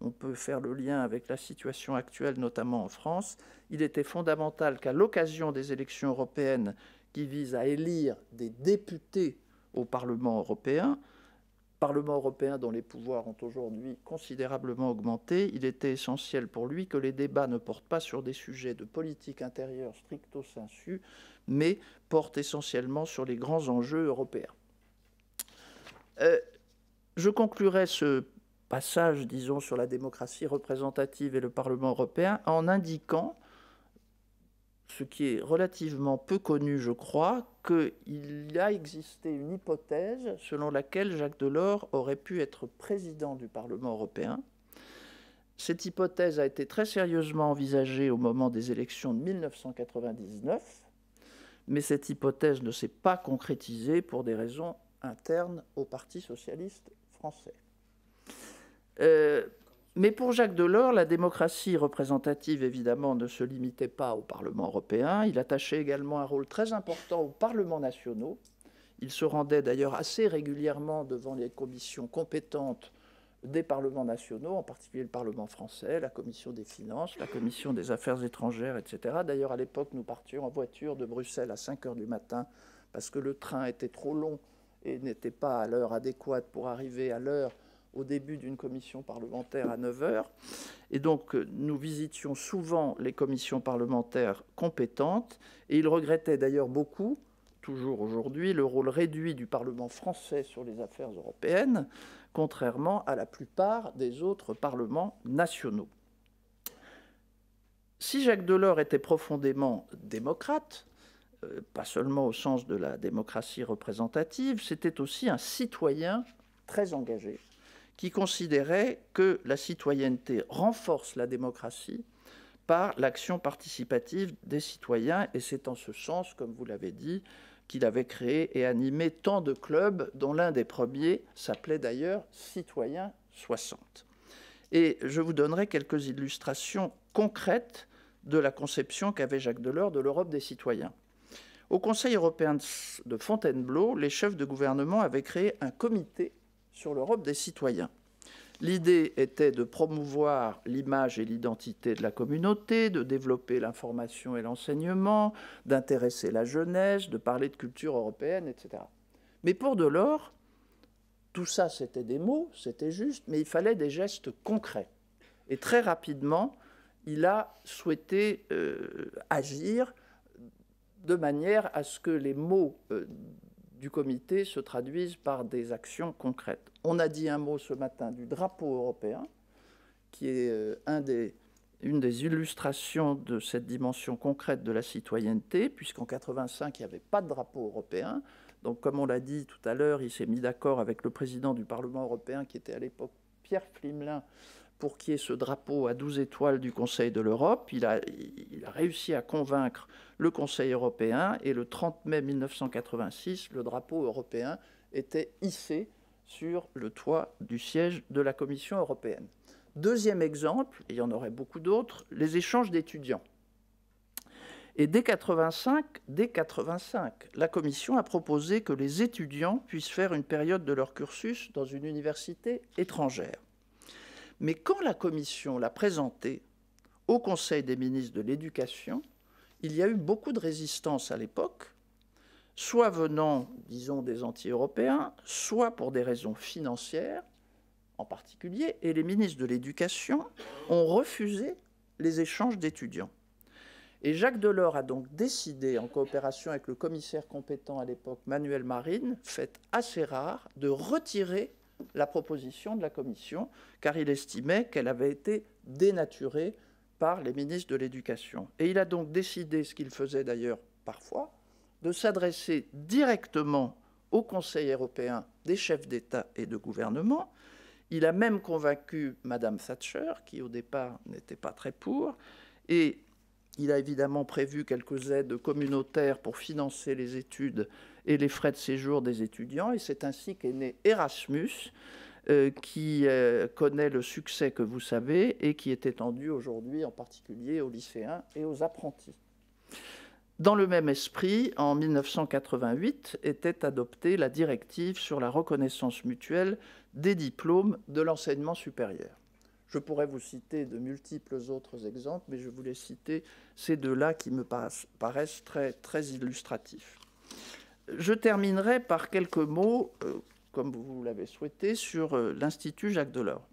on peut faire le lien avec la situation actuelle, notamment en France, il était fondamental qu'à l'occasion des élections européennes qui visent à élire des députés au Parlement européen dont les pouvoirs ont aujourd'hui considérablement augmenté, il était essentiel pour lui que les débats ne portent pas sur des sujets de politique intérieure stricto sensu, mais portent essentiellement sur les grands enjeux européens. Je conclurai ce passage, disons, sur la démocratie représentative et le Parlement européen en indiquant, ce qui est relativement peu connu, je crois, qu'il a existé une hypothèse selon laquelle Jacques Delors aurait pu être président du Parlement européen. Cette hypothèse a été très sérieusement envisagée au moment des élections de 1999, mais cette hypothèse ne s'est pas concrétisée pour des raisons internes au Parti socialiste français. Mais pour Jacques Delors, la démocratie représentative, évidemment, ne se limitait pas au Parlement européen. Il attachait également un rôle très important aux parlements nationaux. Il se rendait d'ailleurs assez régulièrement devant les commissions compétentes des parlements nationaux, en particulier le Parlement français, la commission des finances, la commission des affaires étrangères, etc. D'ailleurs, à l'époque, nous partions en voiture de Bruxelles à 5 heures du matin parce que le train était trop long et n'était pas à l'heure adéquate pour arriver à l'heure au début d'une commission parlementaire à 9 heures. Et donc, nous visitions souvent les commissions parlementaires compétentes. Et il regrettait d'ailleurs beaucoup, toujours aujourd'hui, le rôle réduit du Parlement français sur les affaires européennes, contrairement à la plupart des autres parlements nationaux. Si Jacques Delors était profondément démocrate, pas seulement au sens de la démocratie représentative, c'était aussi un citoyen très engagé, qui considérait que la citoyenneté renforce la démocratie par l'action participative des citoyens. Et c'est en ce sens, comme vous l'avez dit, qu'il avait créé et animé tant de clubs, dont l'un des premiers s'appelait d'ailleurs Citoyens 60. Et je vous donnerai quelques illustrations concrètes de la conception qu'avait Jacques Delors de l'Europe des citoyens. Au Conseil européen de Fontainebleau, les chefs de gouvernement avaient créé un comité sur l'Europe des citoyens. L'idée était de promouvoir l'image et l'identité de la communauté, de développer l'information et l'enseignement, d'intéresser la jeunesse, de parler de culture européenne, etc. Mais pour Delors, tout ça, c'était des mots, c'était juste, mais il fallait des gestes concrets. Et très rapidement, il a souhaité agir de manière à ce que les mots du comité se traduisent par des actions concrètes. On a dit un mot ce matin du drapeau européen, qui est une des illustrations de cette dimension concrète de la citoyenneté, puisqu'en 1985, il n'y avait pas de drapeau européen. Donc, comme on l'a dit tout à l'heure, il s'est mis d'accord avec le président du Parlement européen, qui était à l'époque Pierre Pflimlin, pour qu'il y ait ce drapeau à 12 étoiles du Conseil de l'Europe. Il a réussi à convaincre le Conseil européen, et le 30 mai 1986, le drapeau européen était hissé sur le toit du siège de la Commission européenne. Deuxième exemple, et il y en aurait beaucoup d'autres, les échanges d'étudiants. Et dès 1985, la Commission a proposé que les étudiants puissent faire une période de leur cursus dans une université étrangère. Mais quand la Commission l'a présenté au Conseil des ministres de l'Éducation, il y a eu beaucoup de résistance à l'époque, soit venant, disons, des anti-européens, soit pour des raisons financières en particulier, et les ministres de l'Éducation ont refusé les échanges d'étudiants. Et Jacques Delors a donc décidé, en coopération avec le commissaire compétent à l'époque, Manuel Marin, fait assez rare, de retirer la proposition de la Commission, car il estimait qu'elle avait été dénaturée par les ministres de l'Éducation. Et il a donc décidé, ce qu'il faisait d'ailleurs parfois, de s'adresser directement au Conseil européen des chefs d'État et de gouvernement. Il a même convaincu Mme Thatcher, qui au départ n'était pas très pour, et il a évidemment prévu quelques aides communautaires pour financer les études et les frais de séjour des étudiants. Et c'est ainsi qu'est né Erasmus, qui connaît le succès que vous savez et qui est étendu aujourd'hui en particulier aux lycéens et aux apprentis. Dans le même esprit, en 1988, était adoptée la directive sur la reconnaissance mutuelle des diplômes de l'enseignement supérieur. Je pourrais vous citer de multiples autres exemples, mais je voulais citer ces deux-là qui me paraissent très, très illustratifs. Je terminerai par quelques mots, comme vous l'avez souhaité, sur l'Institut Jacques Delors.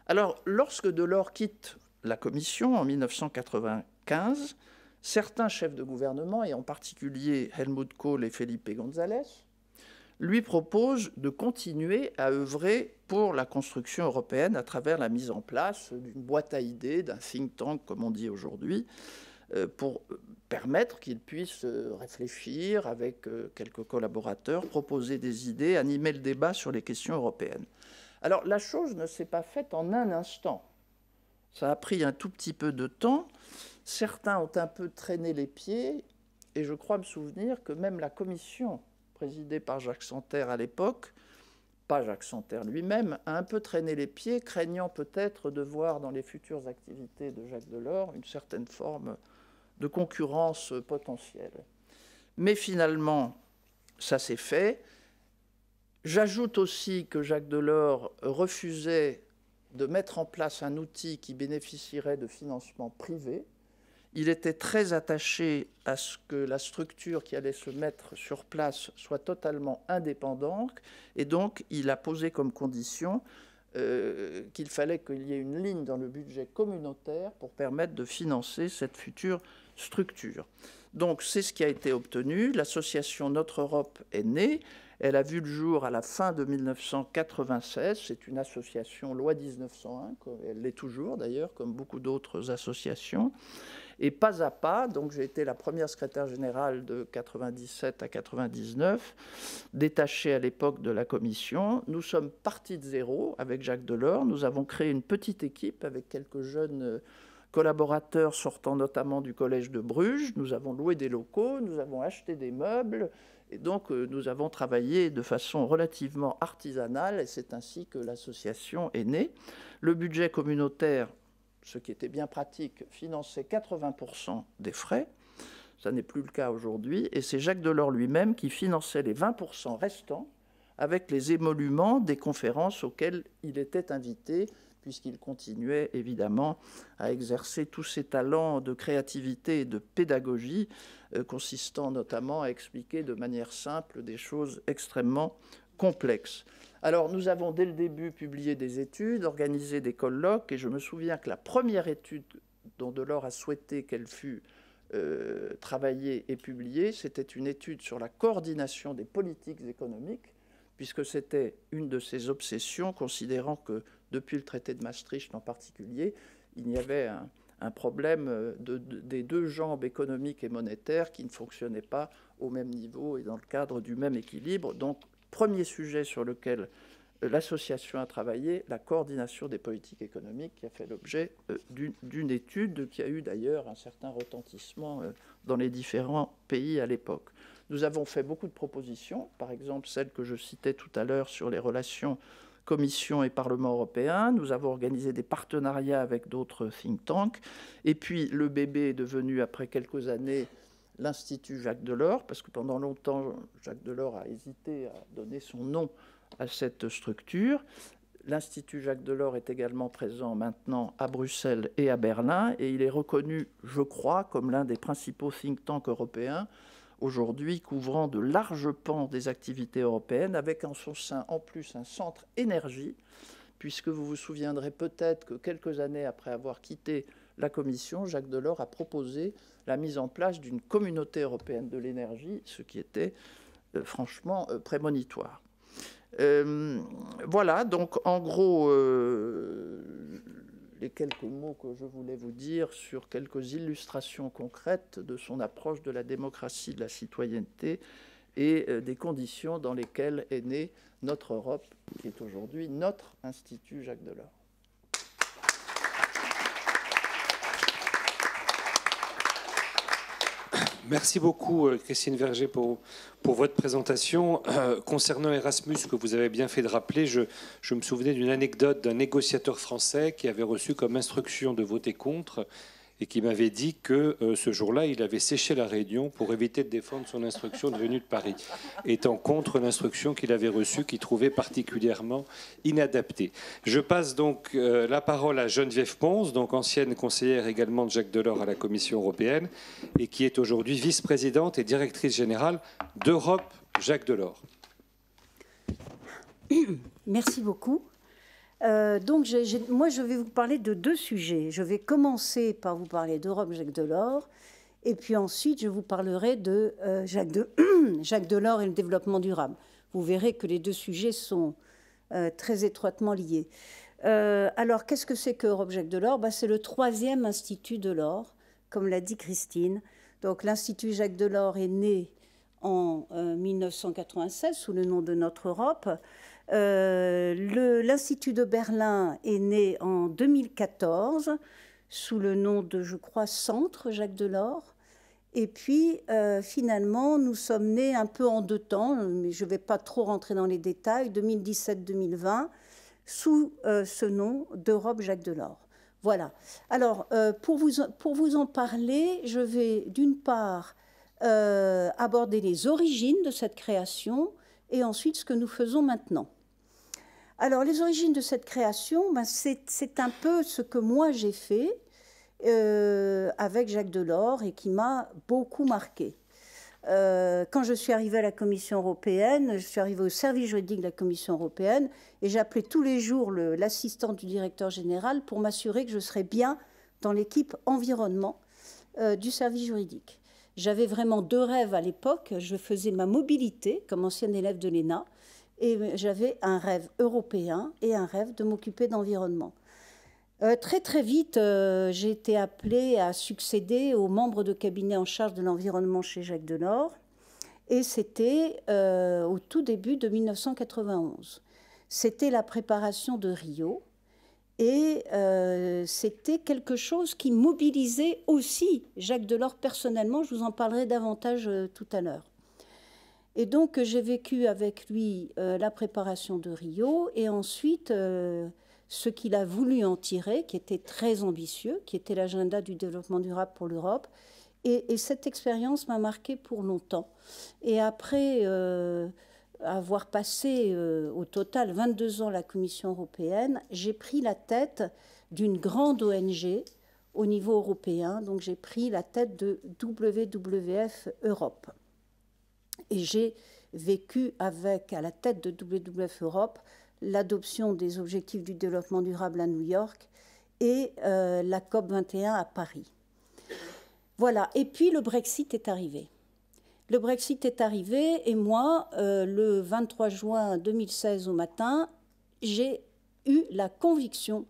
Alors, lorsque Delors quitte la Commission en 1995, certains chefs de gouvernement, et en particulier Helmut Kohl et Felipe González, lui proposent de continuer à œuvrer pour la construction européenne à travers la mise en place d'une boîte à idées, d'un think tank, comme on dit aujourd'hui, pour permettre qu'il puisse réfléchir avec quelques collaborateurs, proposer des idées, animer le débat sur les questions européennes. Alors, la chose ne s'est pas faite en un instant. Ça a pris un tout petit peu de temps. Certains ont un peu traîné les pieds, et je crois me souvenir que même la commission présidée par Jacques Santer à l'époque, pas Jacques Santer lui-même, a un peu traîné les pieds, craignant peut-être de voir dans les futures activités de Jacques Delors une certaine forme de concurrence potentielle. Mais finalement, ça s'est fait. J'ajoute aussi que Jacques Delors refusait de mettre en place un outil qui bénéficierait de financement privé. Il était très attaché à ce que la structure qui allait se mettre sur place soit totalement indépendante, et donc il a posé comme condition qu'il fallait qu'il y ait une ligne dans le budget communautaire pour permettre de financer cette future structure. Donc c'est ce qui a été obtenu. L'association Notre Europe est née. Elle a vu le jour à la fin de 1996. C'est une association loi 1901, elle l'est toujours d'ailleurs, comme beaucoup d'autres associations. Et pas à pas, donc j'ai été la première secrétaire générale de 97 à 99, détachée à l'époque de la commission. Nous sommes partis de zéro avec Jacques Delors. Nous avons créé une petite équipe avec quelques jeunes collaborateurs sortant notamment du collège de Bruges. Nous avons loué des locaux, nous avons acheté des meubles, et donc nous avons travaillé de façon relativement artisanale, et c'est ainsi que l'association est née. Le budget communautaire, ce qui était bien pratique, finançait 80% des frais. Ça n'est plus le cas aujourd'hui. Et c'est Jacques Delors lui-même qui finançait les 20% restants avec les émoluments des conférences auxquelles il était invité, puisqu'il continuait évidemment à exercer tous ses talents de créativité et de pédagogie, consistant notamment à expliquer de manière simple des choses extrêmement complexes. Alors, nous avons dès le début publié des études, organisé des colloques, et je me souviens que la première étude dont Delors a souhaité qu'elle fût travaillée et publiée, c'était une étude sur la coordination des politiques économiques, puisque c'était une de ses obsessions, considérant que depuis le traité de Maastricht en particulier, il y avait un problème des deux jambes économiques et monétaires qui ne fonctionnaient pas au même niveau et dans le cadre du même équilibre. Donc, premier sujet sur lequel l'association a travaillé, la coordination des politiques économiques, qui a fait l'objet d'une étude qui a eu d'ailleurs un certain retentissement dans les différents pays à l'époque. Nous avons fait beaucoup de propositions, par exemple celle que je citais tout à l'heure sur les relations Commission et Parlement européen. Nous avons organisé des partenariats avec d'autres think tanks. Et puis le bébé est devenu, après quelques années, l'Institut Jacques Delors, parce que pendant longtemps, Jacques Delors a hésité à donner son nom à cette structure. L'Institut Jacques Delors est également présent maintenant à Bruxelles et à Berlin, et il est reconnu, je crois, comme l'un des principaux think tanks européens, aujourd'hui couvrant de larges pans des activités européennes, avec en son sein en plus un centre énergie, puisque vous vous souviendrez peut-être que quelques années après avoir quitté la Commission, Jacques Delors a proposé la mise en place d'une communauté européenne de l'énergie, ce qui était franchement prémonitoire. Voilà, donc en gros, les quelques mots que je voulais vous dire sur quelques illustrations concrètes de son approche de la démocratie, de la citoyenneté et des conditions dans lesquelles est née notre Europe, qui est aujourd'hui notre Institut Jacques Delors. Merci beaucoup, Christine Verger, pour votre présentation. Concernant Erasmus, que vous avez bien fait de rappeler, je me souvenais d'une anecdote d'un négociateur français qui avait reçu comme instruction de voter contre. et qui m'avait dit que ce jour-là, il avait séché la réunion pour éviter de défendre son instruction de venue de Paris, étant contre l'instruction qu'il avait reçue, qu'il trouvait particulièrement inadaptée. Je passe donc la parole à Geneviève Pons, donc ancienne conseillère également de Jacques Delors à la Commission européenne, et qui est aujourd'hui vice-présidente et directrice générale d'Europe Jacques Delors. Merci beaucoup. Donc, moi, je vais vous parler de deux sujets. Je vais commencer par vous parler d'Europe Jacques Delors, et puis ensuite, je vous parlerai de Jacques Delors et le développement durable. Vous verrez que les deux sujets sont très étroitement liés. Alors, qu'est-ce que c'est que Europe Jacques Delors? C'est le 3e institut Delors, comme l'a dit Christine. Donc, l'Institut Jacques Delors est né en 1996 sous le nom de Notre Europe. L'Institut de Berlin est né en 2014 sous le nom de, je crois, Centre Jacques Delors. Et puis, finalement, nous sommes nés un peu en deux temps, mais je ne vais pas trop rentrer dans les détails, 2017-2020, sous ce nom d'Europe Jacques Delors. Voilà. Alors, pour vous en parler, je vais d'une part aborder les origines de cette création et ensuite ce que nous faisons maintenant. Alors, les origines de cette création, c'est un peu ce que moi j'ai fait avec Jacques Delors et qui m'a beaucoup marqué. Quand je suis arrivée à la Commission européenne, je suis arrivée au service juridique de la Commission européenne et j'appelais tous les jours l'assistant du directeur général pour m'assurer que je serais bien dans l'équipe environnement du service juridique. J'avais vraiment deux rêves à l'époque. Je faisais ma mobilité comme ancienne élève de l'ENA et j'avais un rêve européen et un rêve de m'occuper d'environnement. Très très vite, j'ai été appelée à succéder aux membres de cabinet en charge de l'environnement chez Jacques Delors et c'était au tout début de 1991. C'était la préparation de Rio et c'était quelque chose qui mobilisait aussi Jacques Delors personnellement. Je vous en parlerai davantage tout à l'heure. Et donc j'ai vécu avec lui la préparation de Rio et ensuite ce qu'il a voulu en tirer, qui était très ambitieux, qui était l'agenda du développement durable pour l'Europe. Et cette expérience m'a marquée pour longtemps. Et après avoir passé au total 22 ans à la Commission européenne, j'ai pris la tête d'une grande ONG au niveau européen. Donc j'ai pris la tête de WWF Europe. Et j'ai vécu avec, à la tête de WWF Europe, l'adoption des objectifs du développement durable à New York et la COP21 à Paris. Voilà. Et puis le Brexit est arrivé. Le Brexit est arrivé et moi, le 23 juin 2016 au matin, j'ai eu la conviction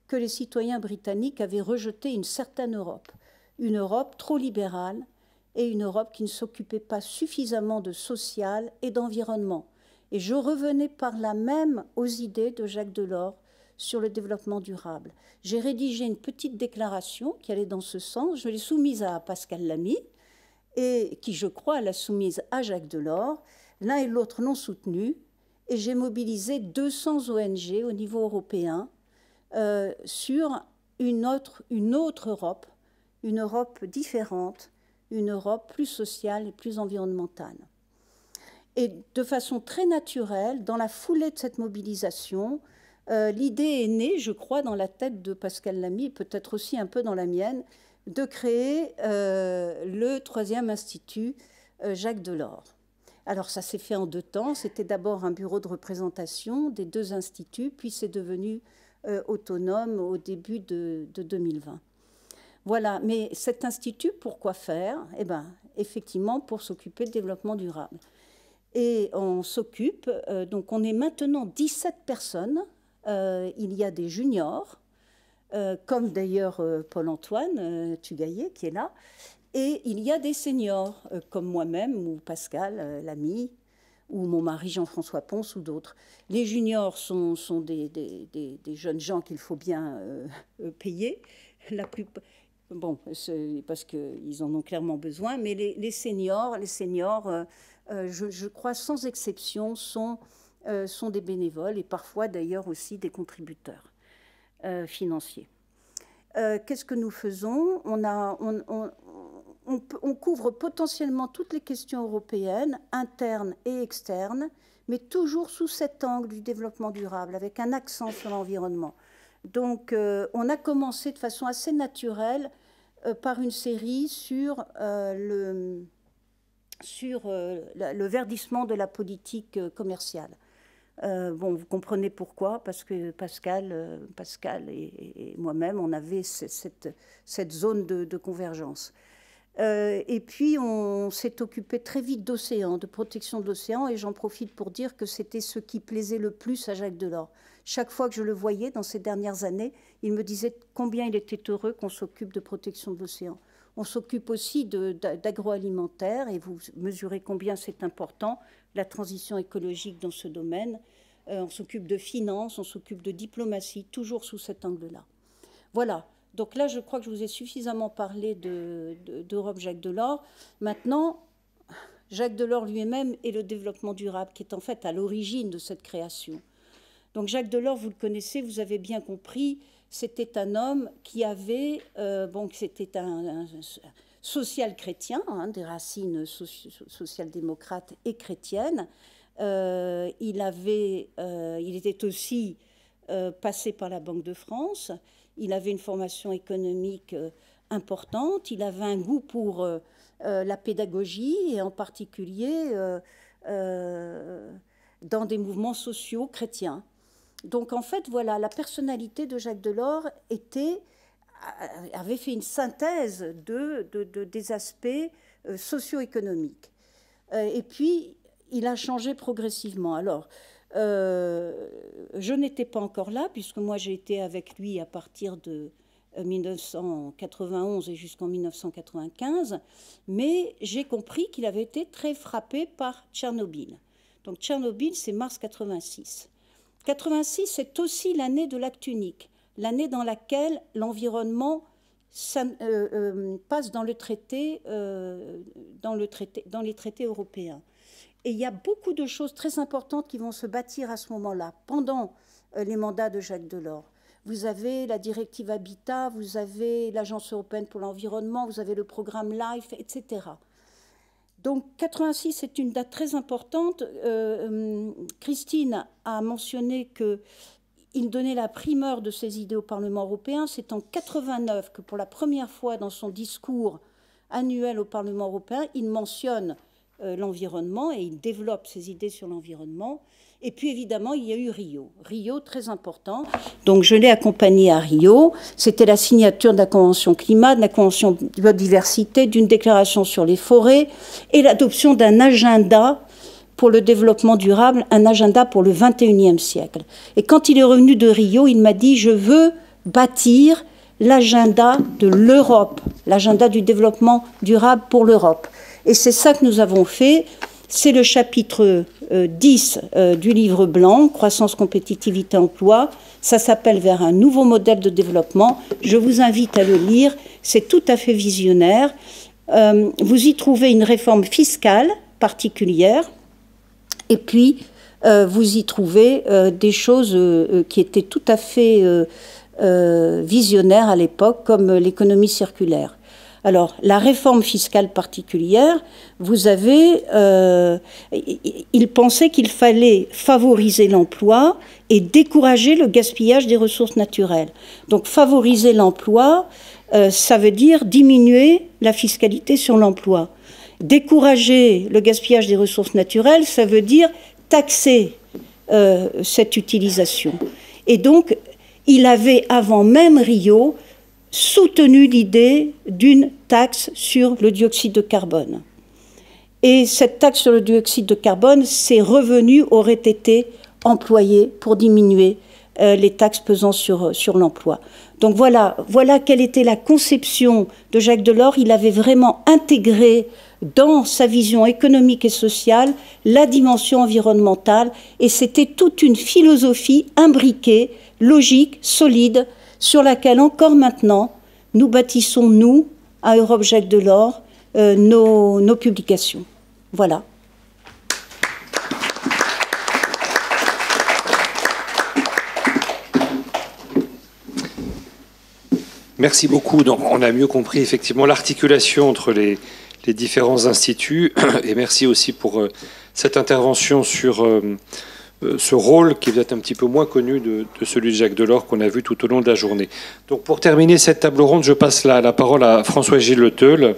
que les citoyens britanniques avaient rejeté une certaine Europe. Une Europe trop libérale et une Europe qui ne s'occupait pas suffisamment de social et d'environnement. Et je revenais par là même aux idées de Jacques Delors sur le développement durable. J'ai rédigé une petite déclaration qui allait dans ce sens. Je l'ai soumise à Pascal Lamy, et qui, je crois, l'a soumise à Jacques Delors. L'un et l'autre l'ont soutenue. Et j'ai mobilisé 200 ONG au niveau européen sur une autre Europe, une Europe différente, une Europe plus sociale et plus environnementale. Et de façon très naturelle, dans la foulée de cette mobilisation, l'idée est née, je crois, dans la tête de Pascal Lamy, peut-être aussi un peu dans la mienne, de créer le 3e institut Jacques Delors. Alors ça s'est fait en deux temps. C'était d'abord un bureau de représentation des deux instituts, puis c'est devenu autonome au début de 2020. Voilà, mais cet institut, pourquoi faire? Eh bien, effectivement, pour s'occuper du développement durable. Et on s'occupe, donc on est maintenant 17 personnes. Il y a des juniors, comme d'ailleurs Paul-Antoine Tugaillet qui est là, et il y a des seniors, comme moi-même ou Pascal Lamy, ou mon mari Jean-François Pons ou d'autres. Les juniors sont des jeunes gens qu'il faut bien payer, la plupart. Bon, parce qu'ils en ont clairement besoin, mais les seniors, je crois sans exception, sont des bénévoles et parfois d'ailleurs aussi des contributeurs financiers. qu'est-ce que nous faisons? On couvre potentiellement toutes les questions européennes, internes et externes, mais toujours sous cet angle du développement durable, avec un accent sur l'environnement. Donc, on a commencé de façon assez naturelle par une série sur le verdissement de la politique commerciale. Bon, vous comprenez pourquoi, parce que Pascal et moi-même, on avait cette zone de convergence. Et puis, on s'est occupé très vite d'océan, de protection de l'océan, et j'en profite pour dire que c'était ce qui plaisait le plus à Jacques Delors. Chaque fois que je le voyais dans ces dernières années, il me disait combien il était heureux qu'on s'occupe de protection de l'océan. On s'occupe aussi d'agroalimentaire, et vous mesurez combien c'est important, la transition écologique dans ce domaine. On s'occupe de finances, on s'occupe de diplomatie, toujours sous cet angle-là. Voilà. Donc là, je crois que je vous ai suffisamment parlé d'Europe Jacques Delors. Maintenant, Jacques Delors lui-même et le développement durable, qui est en fait à l'origine de cette création. Donc Jacques Delors, vous le connaissez, vous avez bien compris, c'était un homme qui avait, c'était un social-chrétien, hein, des racines social-démocrates et chrétiennes. Il était aussi passé par la Banque de France. Il avait une formation économique importante. Il avait un goût pour la pédagogie et en particulier dans des mouvements sociaux chrétiens. Donc en fait, voilà, la personnalité de Jacques Delors avait fait une synthèse des aspects socio-économiques. Et puis, il a changé progressivement. Alors, je n'étais pas encore là, puisque moi j'ai été avec lui à partir de 1991 et jusqu'en 1995, mais j'ai compris qu'il avait été très frappé par Tchernobyl. Donc Tchernobyl, c'est mars 86. 86, c'est aussi l'année de l'acte unique, l'année dans laquelle l'environnement passe dans les traités européens. Et il y a beaucoup de choses très importantes qui vont se bâtir à ce moment-là, pendant les mandats de Jacques Delors. Vous avez la directive Habitat, vous avez l'Agence européenne pour l'environnement, vous avez le programme LIFE, etc. Donc 86 est une date très importante. Christine a mentionné qu'il donnait la primeur de ses idées au Parlement européen. C'est en 89 que pour la première fois dans son discours annuel au Parlement européen, il mentionne l'environnement et il développe ses idées sur l'environnement. Et puis évidemment, il y a eu Rio. Rio, très important. Donc je l'ai accompagné à Rio. C'était la signature de la Convention climat, de la Convention biodiversité, d'une déclaration sur les forêts et l'adoption d'un agenda pour le développement durable, un agenda pour le 21e siècle. Et quand il est revenu de Rio, il m'a dit « Je veux bâtir l'agenda de l'Europe, l'agenda du développement durable pour l'Europe ». Et c'est ça que nous avons fait. C'est le chapitre 10 du livre blanc, Croissance, compétitivité, emploi. Ça s'appelle Vers un nouveau modèle de développement. Je vous invite à le lire. C'est tout à fait visionnaire. Vous y trouvez une réforme fiscale particulière. Et puis, vous y trouvez des choses qui étaient tout à fait visionnaires à l'époque, comme l'économie circulaire. Alors, la réforme fiscale particulière, vous avez... il pensait qu'il fallait favoriser l'emploi et décourager le gaspillage des ressources naturelles. Donc, favoriser l'emploi, ça veut dire diminuer la fiscalité sur l'emploi. Décourager le gaspillage des ressources naturelles, ça veut dire taxer cette utilisation. Et donc, il avait, avant même Rio, soutenu l'idée d'une taxe sur le dioxyde de carbone. Et cette taxe sur le dioxyde de carbone, ses revenus auraient été employés pour diminuer les taxes pesant sur l'emploi. Donc voilà quelle était la conception de Jacques Delors. Il avait vraiment intégré dans sa vision économique et sociale la dimension environnementale, et c'était toute une philosophie imbriquée, logique, solide, sur laquelle encore maintenant nous bâtissons, nous, à Europe Jacques Delors, nos publications. Voilà. Merci beaucoup. Donc, on a mieux compris effectivement l'articulation entre les différents instituts. Et merci aussi pour cette intervention sur ce rôle qui est peut-être un petit peu moins connu de celui de Jacques Delors qu'on a vu tout au long de la journée. Donc, pour terminer cette table ronde, je passe la parole à François-Gilles Le Teul,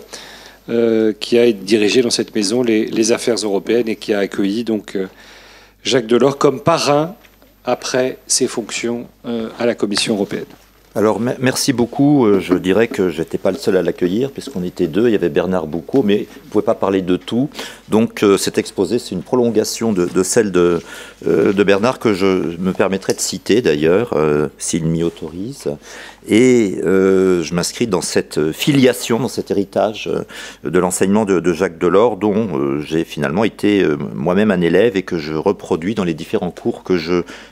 qui a dirigé dans cette maison les affaires européennes et qui a accueilli donc Jacques Delors comme parrain après ses fonctions à la Commission européenne. Alors, merci beaucoup. Je dirais que je n'étais pas le seul à l'accueillir, puisqu'on était deux. Il y avait Bernard Boucaud, mais vous ne pouvez pas parler de tout. Donc, cet exposé, c'est une prolongation de celle de Bernard, que je me permettrai de citer, d'ailleurs, s'il m'y autorise. Et je m'inscris dans cette filiation, dans cet héritage de l'enseignement de Jacques Delors, dont j'ai finalement été moi-même un élève et que je reproduis dans les différents cours que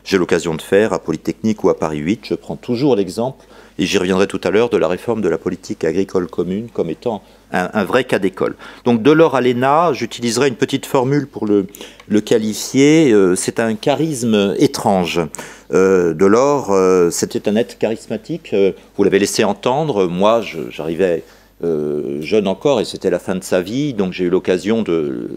j'ai l'occasion de faire à Polytechnique ou à Paris 8. Je prends toujours l'exemple, et j'y reviendrai tout à l'heure, de la réforme de la politique agricole commune comme étant un vrai cas d'école. Donc Delors à l'ENA, j'utiliserai une petite formule pour le qualifier, c'est un charisme étrange. Delors, c'était un être charismatique, vous l'avez laissé entendre, moi j'arrivais jeune encore et c'était la fin de sa vie, donc j'ai eu l'occasion de...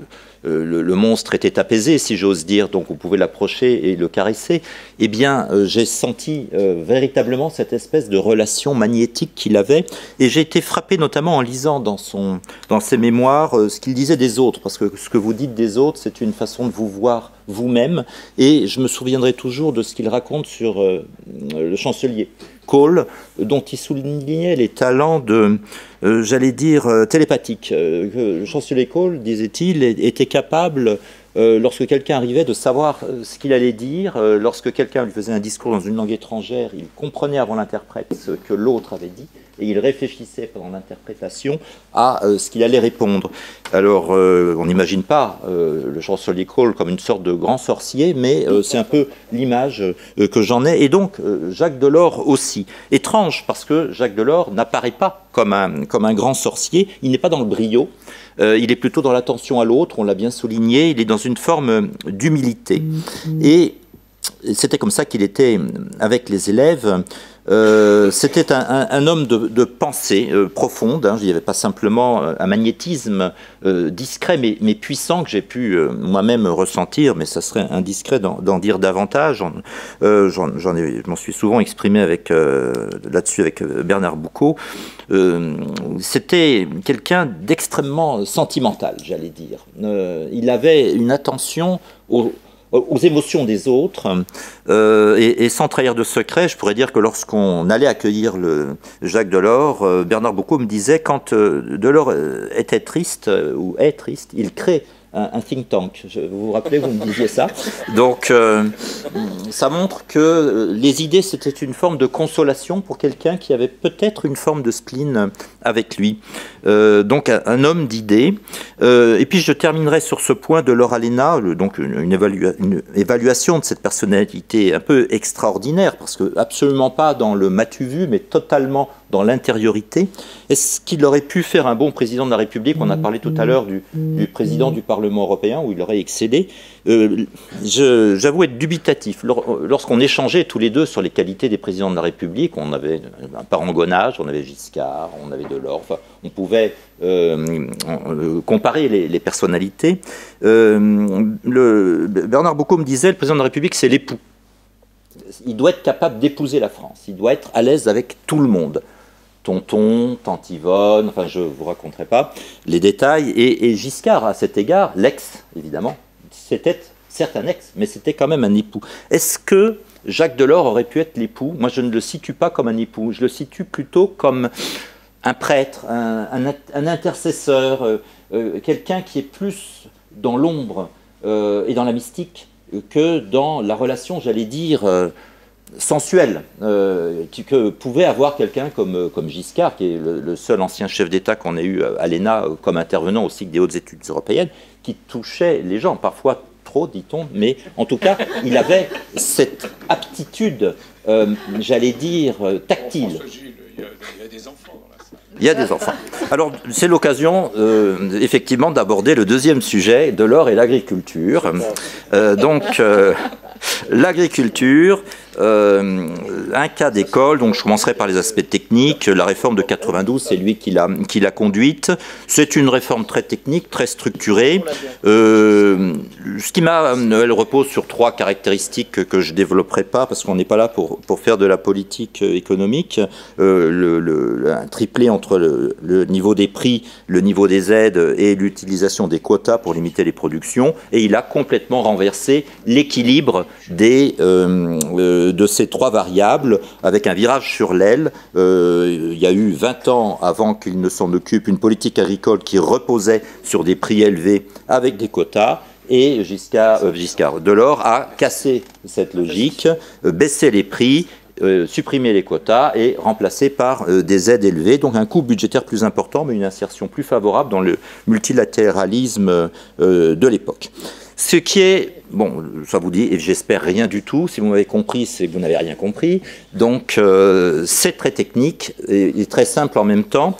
Le monstre était apaisé, si j'ose dire, donc vous pouvez l'approcher et le caresser. Eh bien, j'ai senti véritablement cette espèce de relation magnétique qu'il avait, et j'ai été frappé notamment en lisant dans ses mémoires ce qu'il disait des autres, parce que ce que vous dites des autres, c'est une façon de vous voir vous-même, et je me souviendrai toujours de ce qu'il raconte sur le chancelier Kohl, dont il soulignait les talents de, j'allais dire, télépathiques. Le chancelier Kohl, disait-il, était capable, lorsque quelqu'un arrivait, de savoir ce qu'il allait dire. Lorsque quelqu'un lui faisait un discours dans une langue étrangère, il comprenait avant l'interprète ce que l'autre avait dit, et il réfléchissait pendant l'interprétation à ce qu'il allait répondre. Alors, on n'imagine pas le chancelier Kohl comme une sorte de grand sorcier, mais c'est un peu l'image que j'en ai. Et donc, Jacques Delors aussi. Étrange, parce que Jacques Delors n'apparaît pas comme un grand sorcier, il n'est pas dans le brio, il est plutôt dans l'attention à l'autre, on l'a bien souligné, il est dans une forme d'humilité. Et c'était comme ça qu'il était avec les élèves. C'était un homme de pensée profonde, hein. Il n'y avait pas simplement un magnétisme discret mais puissant que j'ai pu moi-même ressentir, mais ça serait indiscret d'en dire davantage. Je m'en suis souvent exprimé là-dessus avec Bernard Boucaud. C'était quelqu'un d'extrêmement sentimental, j'allais dire. Il avait une attention aux émotions des autres, et sans trahir de secret, je pourrais dire que lorsqu'on allait accueillir Jacques Delors, Bernard Boucaud me disait, quand Delors était triste, ou est triste, il crée un think tank. Vous vous rappelez, vous me disiez ça. Donc, ça montre que les idées, c'était une forme de consolation pour quelqu'un qui avait peut-être une forme de spleen avec lui. Donc, un homme d'idées. Et puis, je terminerai sur ce point de Delors à l'ENA, donc une évaluation de cette personnalité un peu extraordinaire, parce que absolument pas dans le m'as-tu vu, mais totalement dans l'intériorité. Est-ce qu'il aurait pu faire un bon président de la République? On a parlé tout à l'heure du président du Parlement européen, où il aurait excellé. J'avoue être dubitatif. Lorsqu'on échangeait tous les deux sur les qualités des présidents de la République, on avait un parangonnage, on avait Giscard, on avait Delors, enfin, on pouvait comparer les personnalités. Bernard Boucaud me disait, le président de la République, c'est l'époux. Il doit être capable d'épouser la France, il doit être à l'aise avec tout le monde. Tonton, tante Yvonne, enfin je ne vous raconterai pas les détails. Et Giscard, à cet égard, l'ex, évidemment, c'était certes un ex, mais c'était quand même un époux. Est-ce que Jacques Delors aurait pu être l'époux? Moi, je ne le situe pas comme un époux, je le situe plutôt comme un prêtre, un intercesseur, quelqu'un qui est plus dans l'ombre et dans la mystique que dans la relation, j'allais dire, sensuelle, que pouvait avoir quelqu'un comme Giscard, qui est le seul ancien chef d'État qu'on ait eu à l'ENA comme intervenant au cycle des hautes études européennes, qui touchait les gens, parfois trop, dit-on, mais en tout cas, il avait cette aptitude, j'allais dire, tactile. Il y a des enfants. Il y a des enfants. Alors, c'est l'occasion, effectivement, d'aborder le deuxième sujet, Delors et l'agriculture. Donc, L'agriculture, un cas d'école, donc je commencerai par les aspects techniques. La réforme de 92, c'est lui qui l'a conduite. C'est une réforme très technique, très structurée. Elle repose sur 3 caractéristiques que je ne développerai pas parce qu'on n'est pas là pour faire de la politique économique. Un triplé entre le niveau des prix, le niveau des aides et l'utilisation des quotas pour limiter les productions. Et il a complètement renversé l'équilibre de ces 3 variables avec un virage sur l'aile. Il y a eu 20 ans avant qu'il ne s'en occupe une politique agricole qui reposait sur des prix élevés avec des quotas. Et Giscard Delors a cassé cette logique, baissé les prix, supprimer les quotas et remplacer par des aides élevées, donc un coût budgétaire plus important, mais une insertion plus favorable dans le multilatéralisme de l'époque. Ce qui est, bon, ça vous dit, et j'espère rien du tout, si vous m'avez compris, c'est que vous n'avez rien compris, donc c'est très technique et très simple en même temps,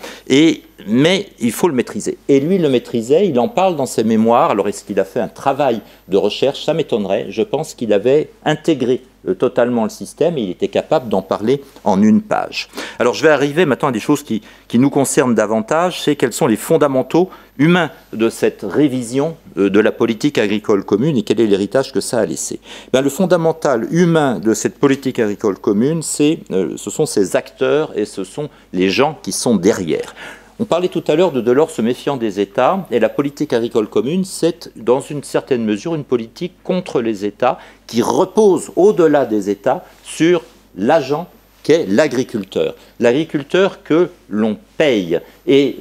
mais il faut le maîtriser. Et lui, il le maîtrisait, il en parle dans ses mémoires. Alors, est-ce qu'il a fait un travail de recherche? Ça m'étonnerait. Je pense qu'il avait intégré totalement le système et il était capable d'en parler en une page. Alors, je vais arriver maintenant à des choses qui nous concernent davantage, c'est quels sont les fondamentaux humains de cette révision de la politique agricole commune et quel est l'héritage que ça a laissé. Le fondamental humain de cette politique agricole commune, ce sont ses acteurs et ce sont les gens qui sont derrière. On parlait tout à l'heure de Delors se méfiant des États, et la politique agricole commune, c'est dans une certaine mesure une politique contre les États qui repose au-delà des États sur l'agent qu'est l'agriculteur. L'agriculteur que l'on paye. Et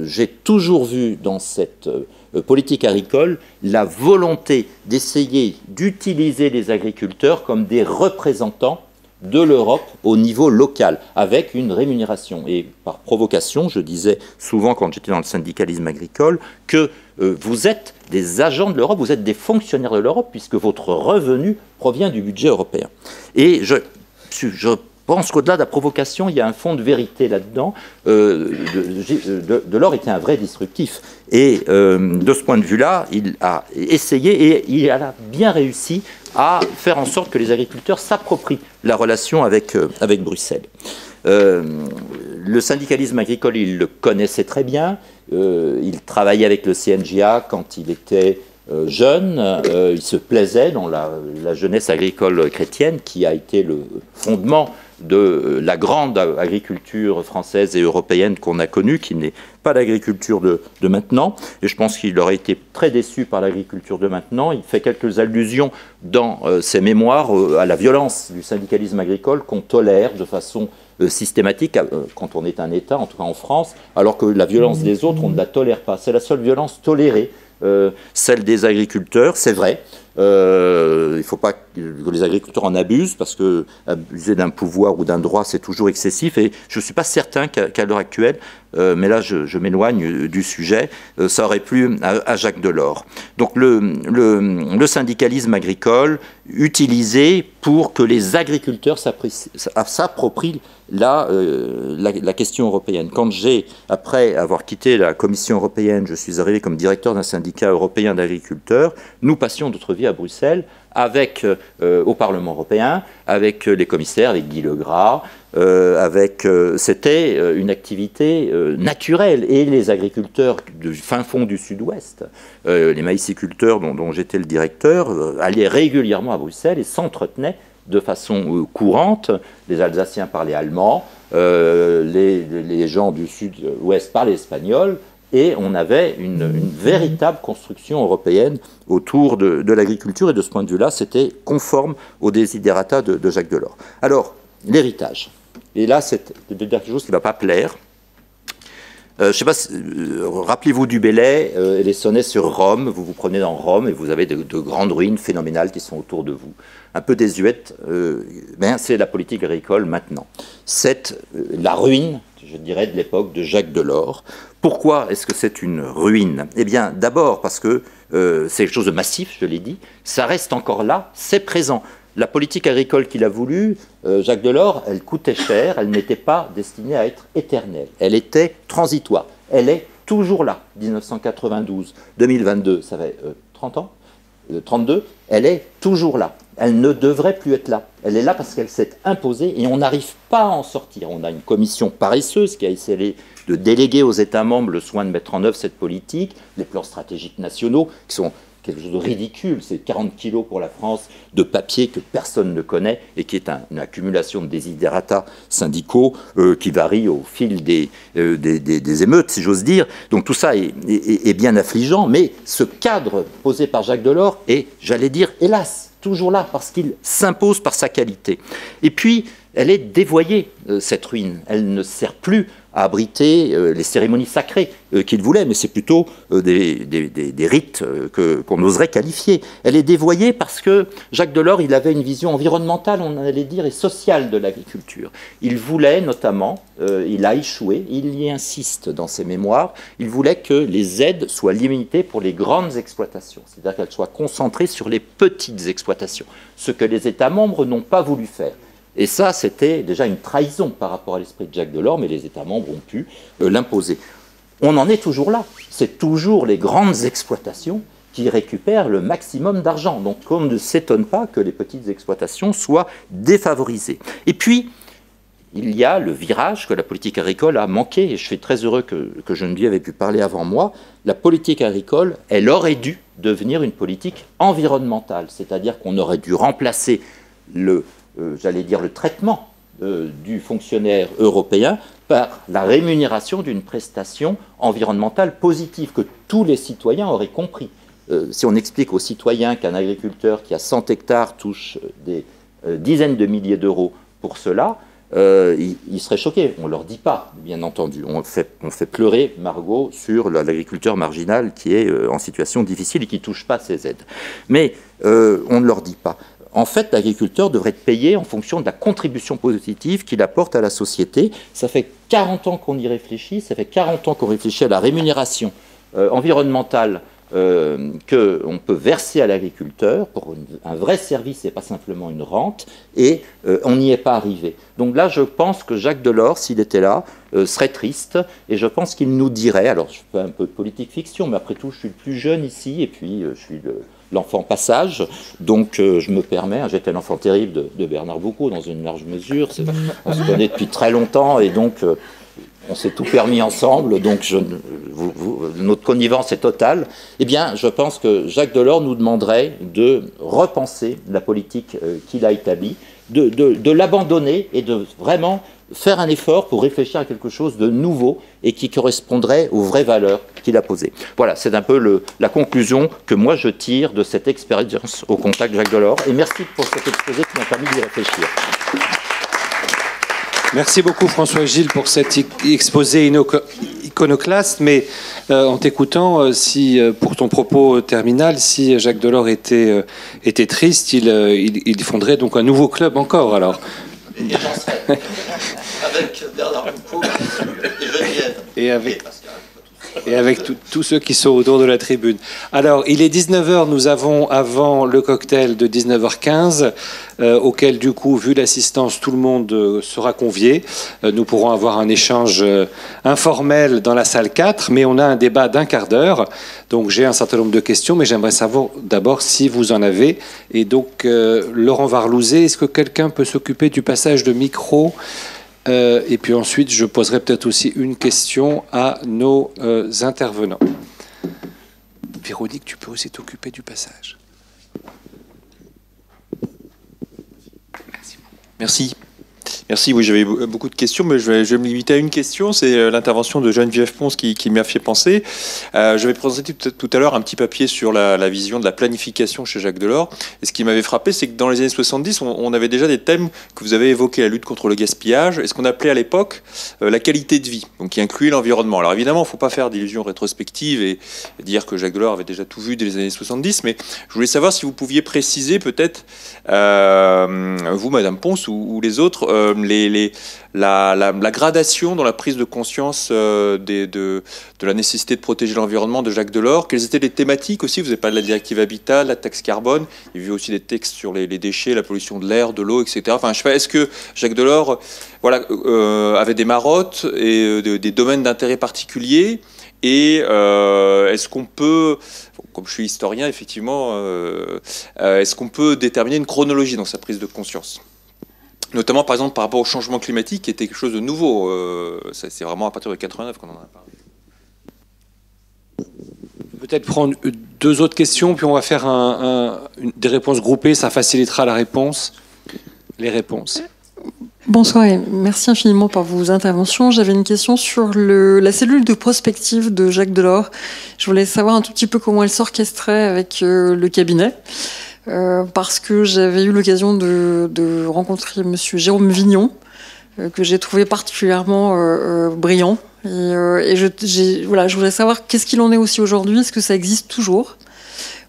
j'ai toujours vu dans cette politique agricole la volonté d'essayer d'utiliser les agriculteurs comme des représentants de l'Europe au niveau local, avec une rémunération. Et par provocation, je disais souvent quand j'étais dans le syndicalisme agricole que vous êtes des agents de l'Europe, vous êtes des fonctionnaires de l'Europe, puisque votre revenu provient du budget européen. Et je pense qu'au-delà de la provocation, il y a un fond de vérité là-dedans. Delors était un vrai disruptif. Et de ce point de vue-là, il a essayé et il a bien réussi à faire en sorte que les agriculteurs s'approprient la relation avec Bruxelles. Le syndicalisme agricole, il le connaissait très bien. Il travaillait avec le CNJA quand il était jeune. Il se plaisait dans la jeunesse agricole chrétienne qui a été le fondement de la grande agriculture française et européenne qu'on a connue, qui n'est pas l'agriculture de maintenant. Et je pense qu'il aurait été très déçu par l'agriculture de maintenant. Il fait quelques allusions dans ses mémoires à la violence du syndicalisme agricole qu'on tolère de façon systématique quand on est un État, en tout cas en France, alors que la violence des autres, on ne la tolère pas. C'est la seule violence tolérée, celle des agriculteurs, c'est vrai. Il ne faut pas que les agriculteurs en abusent, parce que abuser d'un pouvoir ou d'un droit, c'est toujours excessif. Et je ne suis pas certain qu'à l'heure actuelle, mais là je m'éloigne du sujet, ça aurait plu à Jacques Delors. Donc le syndicalisme agricole utilisé pour que les agriculteurs s'approprient la question européenne. Quand après avoir quitté la Commission européenne, je suis arrivé comme directeur d'un syndicat européen d'agriculteurs, nous passions notre vie à Bruxelles, au Parlement européen, avec les commissaires, avec Guy Legras, c'était une activité naturelle. Et les agriculteurs du fin fond du sud-ouest, les maïsiculteurs dont j'étais le directeur, allaient régulièrement à Bruxelles et s'entretenaient de façon courante. Les Alsaciens parlaient allemand, les gens du sud-ouest parlaient espagnol, et on avait une véritable construction européenne autour de l'agriculture, et de ce point de vue-là, c'était conforme aux desiderata de Jacques Delors. Alors, l'héritage. Et là, c'est quelque chose qui ne va pas plaire. Je ne sais pas, rappelez-vous du Bellay, les sonnets sur Rome, vous vous prenez dans Rome et vous avez de grandes ruines phénoménales qui sont autour de vous. Un peu désuète, mais c'est la politique agricole maintenant. C'est la ruine, je dirais, de l'époque de Jacques Delors. Pourquoi est-ce que c'est une ruine? Eh bien, d'abord parce que c'est quelque chose de massif, je l'ai dit, ça reste encore là, c'est présent. La politique agricole qu'il a voulu, Jacques Delors, elle coûtait cher, elle n'était pas destinée à être éternelle. Elle était transitoire. Elle est toujours là, 1992, 2022, ça fait 30 ans. 32, elle est toujours là. Elle ne devrait plus être là. Elle est là parce qu'elle s'est imposée et on n'arrive pas à en sortir. On a une commission paresseuse qui a essayé de déléguer aux États membres le soin de mettre en œuvre cette politique, les plans stratégiques nationaux, qui sont quelque chose de ridicule. C'est 40 kilos pour la France de papier que personne ne connaît et qui est une accumulation de desiderata syndicaux qui varie au fil des émeutes, si j'ose dire. Donc tout ça est bien affligeant, mais ce cadre posé par Jacques Delors est, j'allais dire, hélas, toujours là, parce qu'il s'impose par sa qualité. Et puis, elle est dévoyée, cette ruine. Elle ne sert plus à abriter les cérémonies sacrées qu'il voulait, mais c'est plutôt des rites qu'on oserait qualifier. Elle est dévoyée parce que Jacques Delors, il avait une vision environnementale, on allait dire, et sociale de l'agriculture. Il voulait notamment, il a échoué, il y insiste dans ses mémoires, il voulait que les aides soient limitées pour les grandes exploitations, c'est-à-dire qu'elles soient concentrées sur les petites exploitations, ce que les États membres n'ont pas voulu faire. Et ça, c'était déjà une trahison par rapport à l'esprit de Jacques Delors, mais les États membres ont pu l'imposer. On en est toujours là. C'est toujours les grandes exploitations qui récupèrent le maximum d'argent. Donc on ne s'étonne pas que les petites exploitations soient défavorisées. Et puis, il y a le virage que la politique agricole a manqué, et je suis très heureux que Geneviève ait pu parler avant moi. La politique agricole, elle aurait dû devenir une politique environnementale, c'est-à-dire qu'on aurait dû remplacer j'allais dire le traitement du fonctionnaire européen par la rémunération d'une prestation environnementale positive que tous les citoyens auraient compris. Si on explique aux citoyens qu'un agriculteur qui a 100 hectares touche des dizaines de milliers d'euros pour cela, ils seraient choqués. On ne leur dit pas, bien entendu. On fait pleurer Margot sur l'agriculteur marginal qui est en situation difficile et qui ne touche pas ces aides. Mais on ne leur dit pas. En fait, l'agriculteur devrait être payé en fonction de la contribution positive qu'il apporte à la société. Ça fait 40 ans qu'on y réfléchit, ça fait 40 ans qu'on réfléchit à la rémunération environnementale qu'on peut verser à l'agriculteur pour un vrai service et pas simplement une rente, et on n'y est pas arrivé. Donc là, je pense que Jacques Delors, s'il était là, serait triste, et je pense qu'il nous dirait, alors je fais un peu de politique fiction, mais après tout, je suis le plus jeune ici, et puis je suis l'enfant passage, donc je me permets, j'étais l'enfant terrible de Bernard Boucau dans une large mesure, on se connaît depuis très longtemps, et donc on s'est tout permis ensemble, donc notre connivence est totale. Eh bien, je pense que Jacques Delors nous demanderait de repenser la politique qu'il a établie, de l'abandonner et de vraiment faire un effort pour réfléchir à quelque chose de nouveau et qui correspondrait aux vraies valeurs qu'il a posées. Voilà, c'est un peu la conclusion que moi je tire de cette expérience au contact de Jacques Delors. Et merci pour cet exposé qui m'a permis d'y réfléchir. Merci beaucoup François-Gilles pour cet exposé iconoclaste, mais en t'écoutant, pour ton propos terminal, si Jacques Delors était triste, il fonderait donc un nouveau club encore alors. Avec Bernard Boucau et Geneviève. Et avec tous ceux qui sont autour de la tribune. Alors, il est 19h, nous avons avant le cocktail de 19h15, auquel, du coup, vu l'assistance, tout le monde sera convié. Nous pourrons avoir un échange informel dans la salle 4, mais on a un débat d'1 quart d'heure. Donc, j'ai un certain nombre de questions, mais j'aimerais savoir d'abord si vous en avez. Et donc, Laurent Varlouzet, est-ce que quelqu'un peut s'occuper du passage de micro ? Et puis ensuite, je poserai peut-être aussi une question à nos intervenants. Véronique, tu peux aussi t'occuper du passage. Merci. Merci, oui, j'avais beaucoup de questions, mais je vais me limiter à une question. C'est l'intervention de Geneviève Pons qui m'a fait penser. J'avais présenté tout à l'heure un petit papier sur la vision de la planification chez Jacques Delors. Et ce qui m'avait frappé, c'est que dans les années 70, on avait déjà des thèmes que vous avez évoqués, la lutte contre le gaspillage, et ce qu'on appelait à l'époque la qualité de vie, donc qui incluait l'environnement. Alors évidemment, il ne faut pas faire d'illusions rétrospectives et dire que Jacques Delors avait déjà tout vu dès les années 70, mais je voulais savoir si vous pouviez préciser peut-être, vous, Madame Pons, ou les autres, la gradation dans la prise de conscience de la nécessité de protéger l'environnement de Jacques Delors. Quelles étaient les thématiques aussi? Vous avez parlé de la directive Habitat, la taxe carbone. Il y a eu aussi des textes sur les déchets, la pollution de l'air, de l'eau, etc. Enfin, je sais pas, est-ce que Jacques Delors avait des marottes et des domaines d'intérêt particuliers? Et est-ce qu'on peut... comme je suis historien, effectivement, est-ce qu'on peut déterminer une chronologie dans sa prise de conscience ? Notamment, par exemple, par rapport au changement climatique, qui était quelque chose de nouveau. C'est vraiment à partir de 89 qu'on en a parlé. Peut-être prendre 2 autres questions, puis on va faire des réponses groupées. Ça facilitera les réponses. Bonsoir et merci infiniment pour vos interventions. J'avais une question sur la cellule de prospective de Jacques Delors. Je voulais savoir un tout petit peu comment elle s'orchestrait avec le cabinet, parce que j'avais eu l'occasion de rencontrer monsieur Jérôme Vignon, que j'ai trouvé particulièrement brillant. Et je voulais savoir qu'est-ce qu'il en est aussi aujourd'hui. Est-ce que ça existe toujours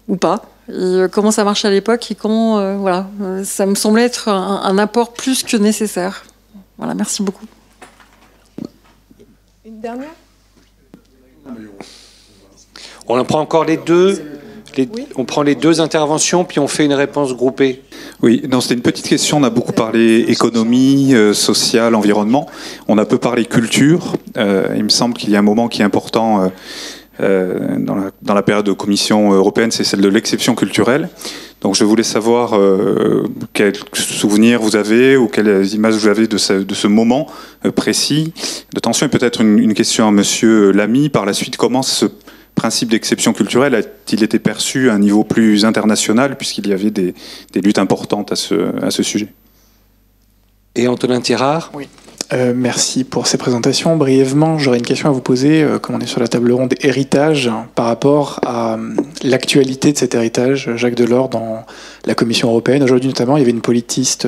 ou pas ? Et comment ça marchait à l'époque et comment, ça me semblait être un apport plus que nécessaire. Voilà, merci beaucoup. Une dernière ? On en prend encore les deux. Oui. On prend les 2 interventions, puis on fait une réponse groupée. Oui, non, c'était une petite question. On a beaucoup parlé économie, social, environnement. On a peu parlé culture. Il me semble qu'il y a un moment qui est important dans la période de Commission européenne, c'est celle de l'exception culturelle. Donc je voulais savoir quels souvenirs vous avez ou quelles images vous avez de ce moment précis de tension. Et peut-être une question à Monsieur Lamy. Par la suite, comment ce principe d'exception culturelle a-t-il été perçu à un niveau plus international, puisqu'il y avait des luttes importantes à ce sujet? Et Antonin Tirard. Oui. Merci pour ces présentations. Brièvement, j'aurais une question à vous poser. Comme on est sur la table ronde héritage, par rapport à l'actualité de cet héritage, Jacques Delors dans la Commission européenne. Aujourd'hui notamment, il y avait une politiste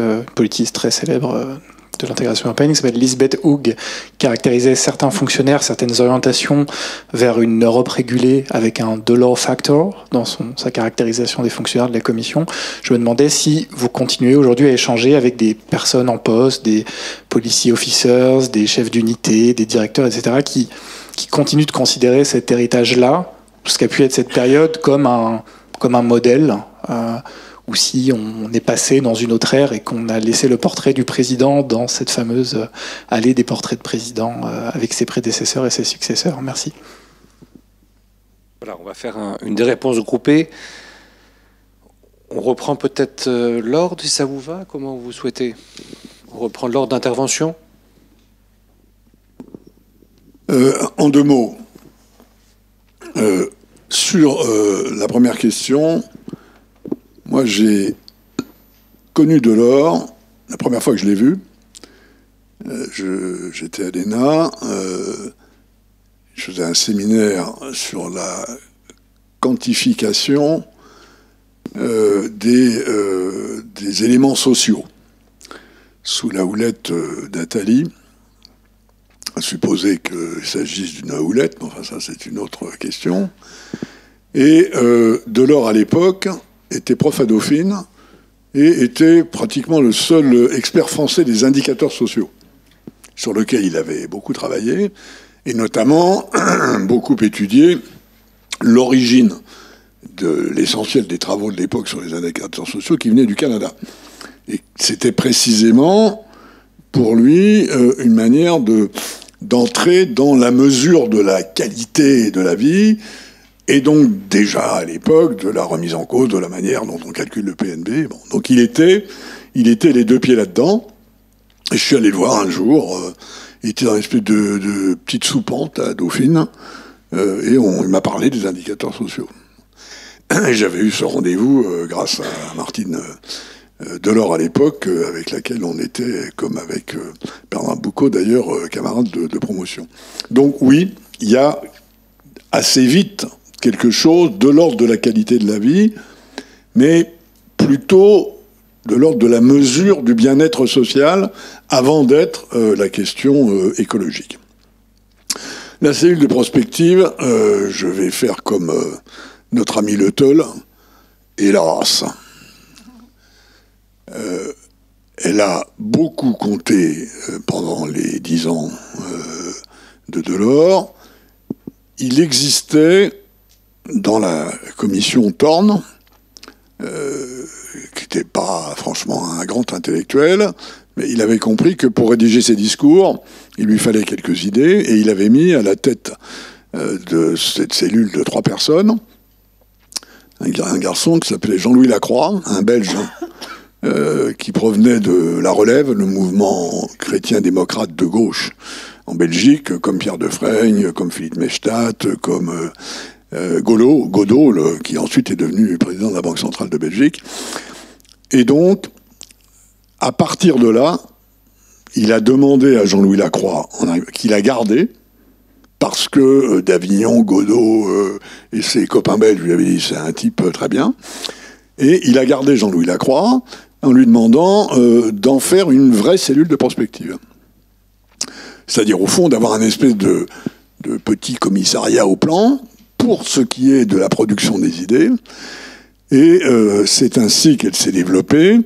très célèbre de l'intégration européenne qui s'appelle Lisbeth Hug, caractérisait certains fonctionnaires, certaines orientations vers une Europe régulée avec un Delors factor dans sa caractérisation des fonctionnaires de la Commission. Je me demandais si vous continuez aujourd'hui à échanger avec des personnes en poste, des policy officers, des chefs d'unité, des directeurs, etc., qui continuent de considérer cet héritage-là, ce qu'a pu être cette période, comme un modèle, ou si on est passé dans une autre ère et qu'on a laissé le portrait du président dans cette fameuse allée des portraits de président avec ses prédécesseurs et ses successeurs. Merci. Voilà, on va faire une des réponses groupées. On reprend peut-être l'ordre, si ça vous va. Comment vous souhaitez? On reprend l'ordre d'intervention. En 2 mots. Sur la première question, moi j'ai connu Delors la première fois que je l'ai vu. J'étais à l'ENA, je faisais un séminaire sur la quantification des éléments sociaux sous la houlette d'Attali. À supposer qu'il s'agisse d'une houlette, mais enfin ça c'est une autre question. Et Delors à l'époque était prof à Dauphine et était pratiquement le seul expert français des indicateurs sociaux, sur lequel il avait beaucoup travaillé, et notamment beaucoup étudié l'origine de l'essentiel des travaux de l'époque sur les indicateurs sociaux qui venaient du Canada. Et c'était précisément pour lui une manière d'entrer dans la mesure de la qualité de la vie, et donc déjà à l'époque de la remise en cause de la manière dont on calcule le PNB. Bon, donc il était les 2 pieds là-dedans. Et je suis allé le voir un jour. Il était dans une espèce de petite soupente à Dauphine, et il m'a parlé des indicateurs sociaux. Et j'avais eu ce rendez-vous grâce à Martine Delors à l'époque, avec laquelle on était, comme avec Bernard Boucaud d'ailleurs, camarade de promotion. Donc oui, il y a assez vite quelque chose de l'ordre de la qualité de la vie, mais plutôt de l'ordre de la mesure du bien-être social avant d'être la question écologique. La cellule de prospective, je vais faire comme notre ami Le Teul, hélas. Elle a beaucoup compté pendant les 10 ans de Delors. Il existait dans la commission Thorne, qui n'était pas franchement un grand intellectuel, mais il avait compris que pour rédiger ses discours, il lui fallait quelques idées, et il avait mis à la tête de cette cellule de 3 personnes un garçon qui s'appelait Jean-Louis Lacroix, un Belge qui provenait de La Relève, le mouvement chrétien-démocrate de gauche en Belgique, comme Pierre Defraigne, comme Philippe Maystadt, comme Godot, qui ensuite est devenu président de la Banque centrale de Belgique. Et donc, à partir de là, il a demandé à Jean-Louis Lacroix, qu'il a gardé, parce que d'Avignon, Godot et ses copains belges lui avaient dit c'est un type très bien. Et il a gardé Jean-Louis Lacroix en lui demandant d'en faire une vraie cellule de prospective. C'est-à-dire, au fond, d'avoir un espèce de petit commissariat au plan pour ce qui est de la production des idées. Et c'est ainsi qu'elle s'est développée.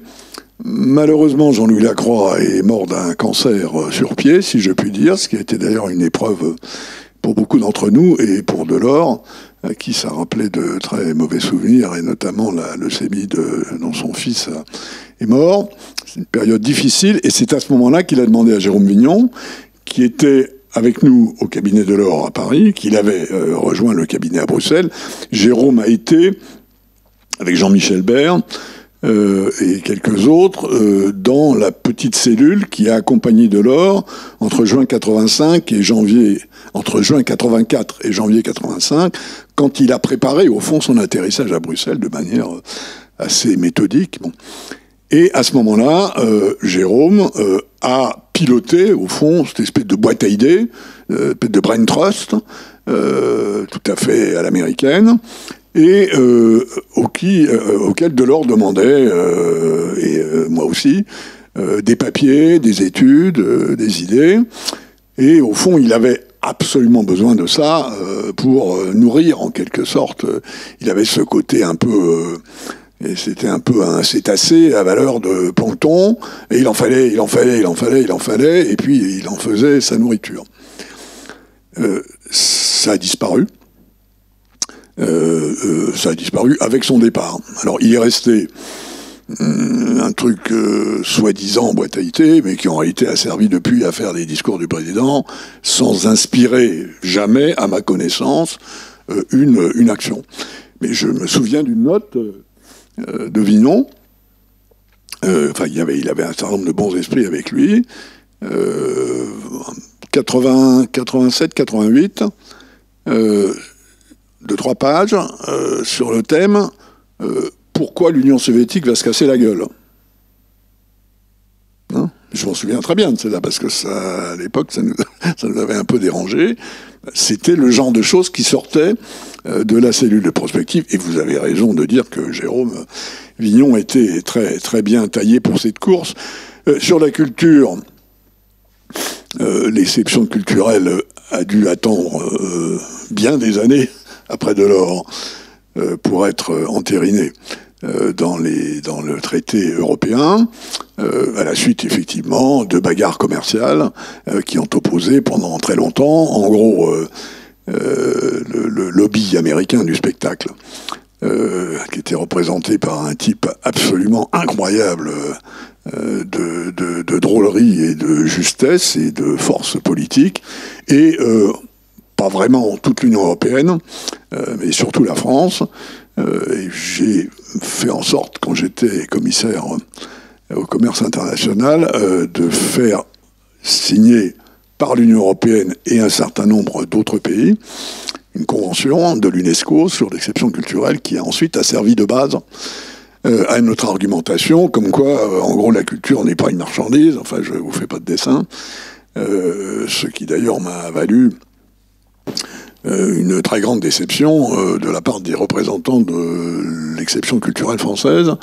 Malheureusement, Jean-Louis Lacroix est mort d'un cancer sur pied, si je puis dire, ce qui a été d'ailleurs une épreuve pour beaucoup d'entre nous et pour Delors, à qui ça rappelait de très mauvais souvenirs, et notamment la leucémie dont son fils est mort. C'est une période difficile, et c'est à ce moment-là qu'il a demandé à Jérôme Vignon, qui était avec nous au cabinet Delors à Paris, qu'il avait rejoint le cabinet à Bruxelles. Jérôme a été, avec Jean-Michel Bert et quelques autres, dans la petite cellule qui a accompagné Delors entre juin 85 et entre juin 84 et janvier 85, quand il a préparé au fond son atterrissage à Bruxelles de manière assez méthodique. Bon. Et à ce moment-là, Jérôme a piloté, au fond, cette espèce de boîte à idées, de brain trust, tout à fait à l'américaine, et auquel Delors demandait, et moi aussi, des papiers, des études, des idées. Et au fond, il avait absolument besoin de ça pour nourrir, en quelque sorte. Il avait ce côté un peu... Et c'était un peu un cétacé à valeur de plancton, et il en fallait, et puis il en faisait sa nourriture. Ça a disparu. Ça a disparu avec son départ. Alors il est resté un truc soi-disant boîte à idées, mais qui en réalité a servi depuis à faire des discours du président, sans inspirer jamais, à ma connaissance, une action. Mais je me souviens d'une note... de Vignon, il avait un certain nombre de bons esprits avec lui, 87, 88, de 3 pages, sur le thème pourquoi l'Union soviétique va se casser la gueule. Hein, je m'en souviens très bien de celle-là, parce que ça, à l'époque, ça nous avait un peu dérangé. C'était le genre de choses qui sortaient de la cellule de prospective. Et vous avez raison de dire que Jérôme Vignon était très, très bien taillé pour cette course. Sur la culture, l'exception culturelle a dû attendre bien des années après Delors pour être entérinée dans le traité européen, à la suite effectivement de bagarres commerciales qui ont opposé pendant très longtemps, en gros, le lobby américain du spectacle, qui était représenté par un type absolument incroyable de drôlerie et de justesse et de force politique, et pas vraiment toute l'Union européenne, mais surtout la France. Et j'ai fait en sorte, quand j'étais commissaire au commerce international, de faire signer par l'Union européenne et un certain nombre d'autres pays une convention de l'UNESCO sur l'exception culturelle qui ensuite a servi de base à notre argumentation, comme quoi, en gros, la culture n'est pas une marchandise. Enfin, je ne vous fais pas de dessin. Ce qui, d'ailleurs, m'a valu une très grande déception de la part des représentants de l'exception culturelle française,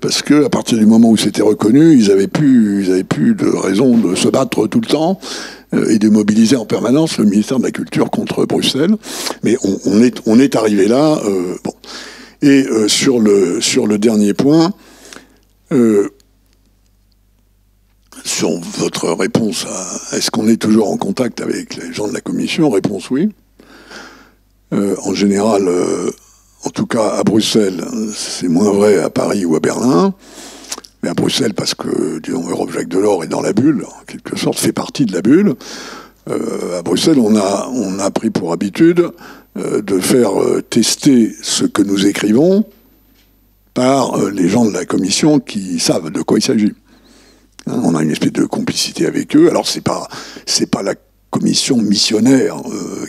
parce que à partir du moment où c'était reconnu, ils avaient plus de raison de se battre tout le temps et de mobiliser en permanence le ministère de la Culture contre Bruxelles. Mais on est arrivé là. Bon. Et sur le dernier point, sur votre réponse à est-ce qu'on est toujours en contact avec les gens de la Commission, réponse oui. En général, en tout cas à Bruxelles, c'est moins vrai à Paris ou à Berlin. Mais à Bruxelles, parce que, disons, Europe Jacques Delors est dans la bulle, en quelque sorte, fait partie de la bulle. À Bruxelles, on a pris pour habitude de faire tester ce que nous écrivons par les gens de la commission qui savent de quoi il s'agit. On a une espèce de complicité avec eux. Alors c'est pas la commission missionnaire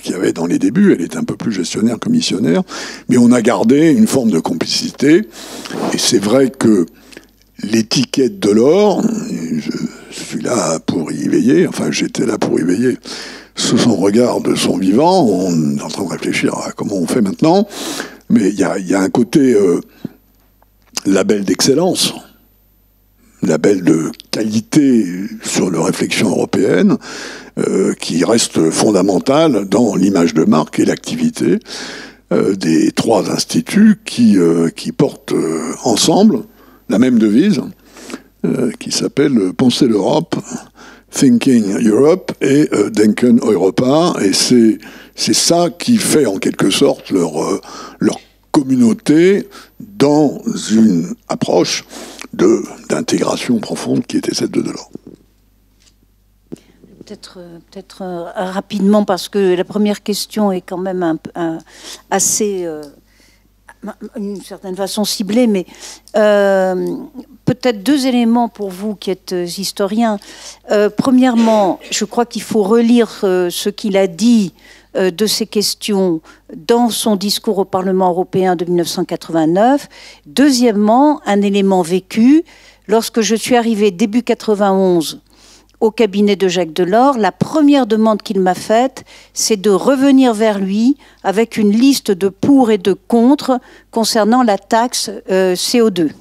qu'il y avait dans les débuts, elle est un peu plus gestionnaire que missionnaire, mais on a gardé une forme de complicité. Et c'est vrai que l'étiquette Delors, je suis là pour y veiller, enfin j'étais là pour y veiller, sous son regard de son vivant, on est en train de réfléchir à comment on fait maintenant, mais il y a un côté label d'excellence, label de qualité sur la réflexion européenne, qui reste fondamental dans l'image de marque et l'activité des trois instituts qui portent ensemble la même devise, qui s'appelle Penser l'Europe, Thinking Europe et Denken Europa. Et c'est ça qui fait en quelque sorte leur communauté dans une approche d'intégration profonde qui était celle de Delors. Peut-être rapidement, parce que la première question est quand même assez, d'une certaine façon, ciblée, mais peut-être deux éléments pour vous qui êtes historien. Premièrement, je crois qu'il faut relire ce qu'il a dit de ces questions dans son discours au Parlement européen de 1989. Deuxièmement, un élément vécu. Lorsque je suis arrivée début 91 au cabinet de Jacques Delors, la première demande qu'il m'a faite, c'est de revenir vers lui avec une liste de pour et de contre concernant la taxe CO2.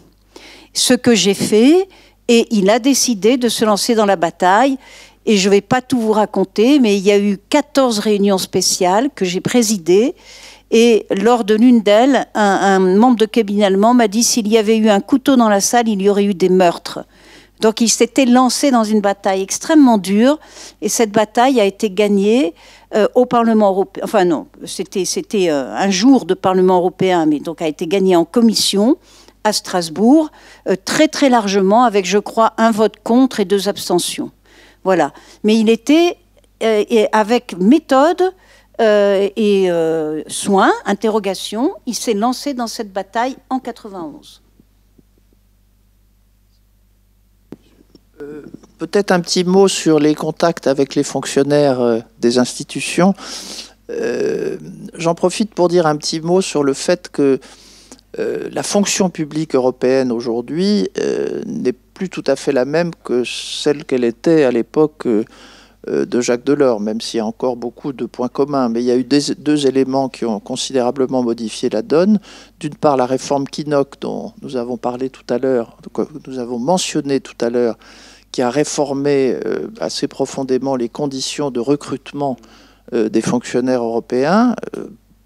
Ce que j'ai fait, et il a décidé de se lancer dans la bataille. Et je ne vais pas tout vous raconter, mais il y a eu 14 réunions spéciales que j'ai présidées. Et lors de l'une d'elles, un membre de cabinet allemand m'a dit s'il y avait eu un couteau dans la salle, il y aurait eu des meurtres. Donc il s'était lancé dans une bataille extrêmement dure. Et cette bataille a été gagnée au Parlement européen. Enfin non, c'était un jour de Parlement européen, mais donc a été gagnée en commission à Strasbourg, très très largement, avec je crois un vote contre et 2 abstentions. Voilà. Mais il était, avec méthode et soin, interrogation, il s'est lancé dans cette bataille en 91. Peut-être un petit mot sur les contacts avec les fonctionnaires des institutions. J'en profite pour dire un petit mot sur le fait que la fonction publique européenne aujourd'hui n'est plus tout à fait la même que celle qu'elle était à l'époque de Jacques Delors, même s'il y a encore beaucoup de points communs. Mais il y a eu deux éléments qui ont considérablement modifié la donne. D'une part, la réforme Kinnock, dont nous avons parlé tout à l'heure, que nous avons mentionné tout à l'heure, qui a réformé assez profondément les conditions de recrutement des fonctionnaires européens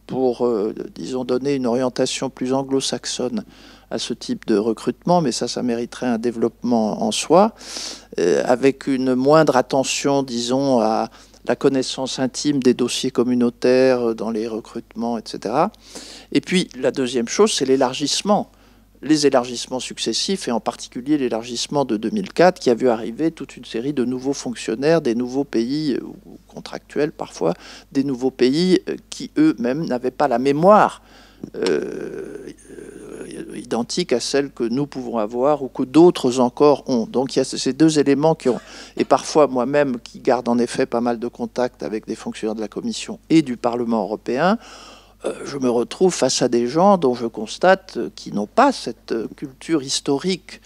pour, disons, donner une orientation plus anglo-saxonne à ce type de recrutement, mais ça mériterait un développement en soi, avec une moindre attention, disons, à la connaissance intime des dossiers communautaires dans les recrutements, etc. Et puis, la deuxième chose, c'est l'élargissement. Les élargissements successifs, et en particulier l'élargissement de 2004, qui a vu arriver toute une série de nouveaux fonctionnaires des nouveaux pays, ou contractuels parfois, des nouveaux pays qui eux-mêmes n'avaient pas la mémoire identique à celle que nous pouvons avoir ou que d'autres encore ont. Donc il y a ces deux éléments qui ont, et parfois moi-même qui garde en effet pas mal de contacts avec des fonctionnaires de la Commission et du Parlement européen, je me retrouve face à des gens dont je constate qu'ils n'ont pas cette culture historique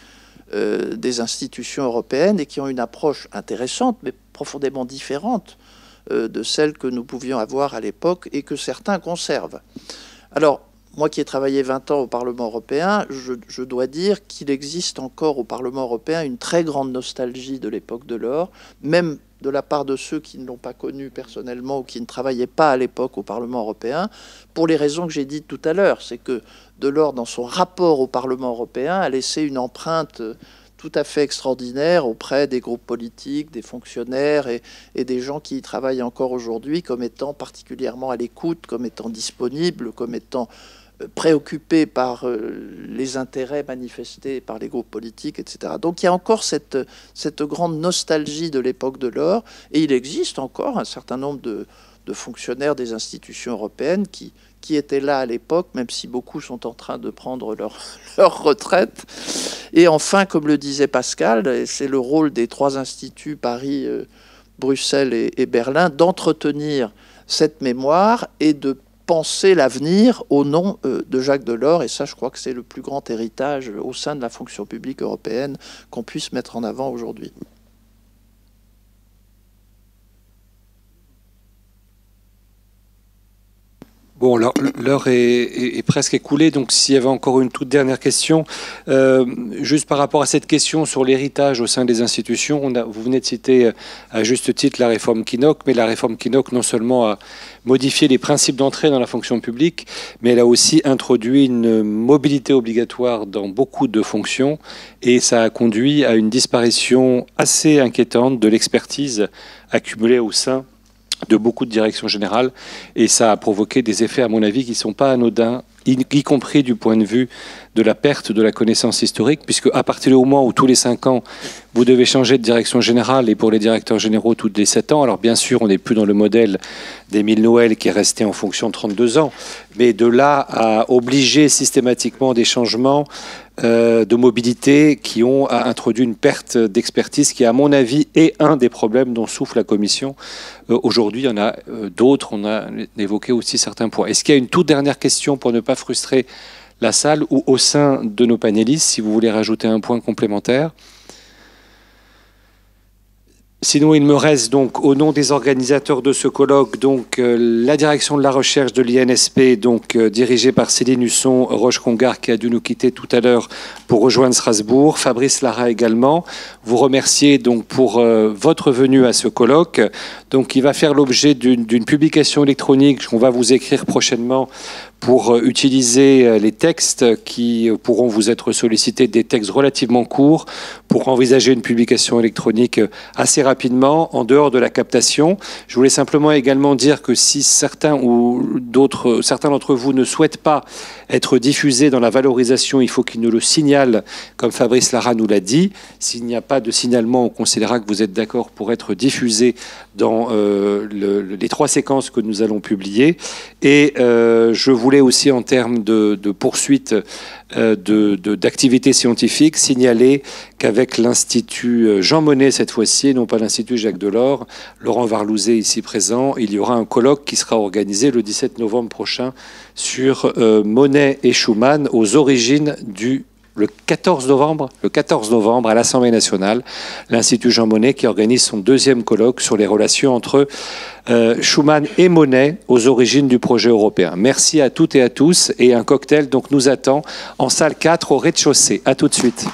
des institutions européennes et qui ont une approche intéressante mais profondément différente de celle que nous pouvions avoir à l'époque et que certains conservent. Alors, moi qui ai travaillé 20 ans au Parlement européen, je dois dire qu'il existe encore au Parlement européen une très grande nostalgie de l'époque Delors, même de la part de ceux qui ne l'ont pas connu personnellement ou qui ne travaillaient pas à l'époque au Parlement européen, pour les raisons que j'ai dites tout à l'heure. C'est que Delors, dans son rapport au Parlement européen, a laissé une empreinte tout à fait extraordinaire auprès des groupes politiques, des fonctionnaires et des gens qui y travaillent encore aujourd'hui, comme étant particulièrement à l'écoute, comme étant disponibles, comme étant préoccupés par les intérêts manifestés par les groupes politiques, etc. Donc il y a encore cette grande nostalgie de l'époque de l'or, et il existe encore un certain nombre de fonctionnaires des institutions européennes qui étaient là à l'époque, même si beaucoup sont en train de prendre leur retraite. Et enfin, comme le disait Pascal, c'est le rôle des 3 instituts, Paris, Bruxelles et Berlin, d'entretenir cette mémoire et de penser l'avenir au nom de Jacques Delors. Et ça, je crois que c'est le plus grand héritage au sein de la fonction publique européenne qu'on puisse mettre en avant aujourd'hui. Bon, l'heure est presque écoulée, donc s'il y avait encore une toute dernière question, juste par rapport à cette question sur l'héritage au sein des institutions, vous venez de citer à juste titre la réforme Kinnock, mais la réforme Kinnock non seulement a modifié les principes d'entrée dans la fonction publique, mais elle a aussi introduit une mobilité obligatoire dans beaucoup de fonctions, et ça a conduit à une disparition assez inquiétante de l'expertise accumulée au sein de beaucoup de directions générales, et ça a provoqué des effets, à mon avis, qui ne sont pas anodins, y compris du point de vue de la perte de la connaissance historique, puisque à partir du moment où tous les 5 ans, vous devez changer de direction générale, et pour les directeurs généraux, tous les 7 ans, alors bien sûr, on n'est plus dans le modèle d'Émile Noël qui est resté en fonction 32 ans, mais de là à obliger systématiquement des changements de mobilité qui ont introduit une perte d'expertise qui, à mon avis, est un des problèmes dont souffre la Commission. Aujourd'hui, il y en a d'autres, on a évoqué aussi certains points. Est-ce qu'il y a une toute dernière question pour ne pas frustrer la salle, ou au sein de nos panélistes, si vous voulez rajouter un point complémentaire? Sinon, il me reste donc, au nom des organisateurs de ce colloque, donc la direction de la recherche de l'INSP, donc dirigée par Céline Husson-Roche-Congar, qui a dû nous quitter tout à l'heure pour rejoindre Strasbourg, Fabrice Lara également. Vous remercier donc pour votre venue à ce colloque, donc qui va faire l'objet d'une publication électronique qu'on va vous écrire prochainement pour utiliser les textes qui pourront vous être sollicités, des textes relativement courts, pour envisager une publication électronique assez rapidement, en dehors de la captation. Je voulais simplement également dire que si certains d'entre vous ne souhaitent pas être diffusés dans la valorisation, il faut qu'ils nous le signalent, comme Fabrice Lara nous l'a dit. S'il n'y a pas de signalement, on considérera que vous êtes d'accord pour être diffusé dans les 3 séquences que nous allons publier. Et je voulais aussi, en termes de poursuite d'activités scientifiques, signaler qu'avec l'Institut Jean Monnet cette fois-ci, non pas l'Institut Jacques Delors, Laurent Varlouzet ici présent, il y aura un colloque qui sera organisé le 17 novembre prochain sur Monnet et Schumann aux origines le 14 novembre à l'Assemblée nationale, l'Institut Jean Monnet qui organise son 2e colloque sur les relations entre Schumann et Monnet aux origines du projet européen. Merci à toutes et à tous, et un cocktail donc nous attend en salle 4 au rez-de-chaussée. À tout de suite.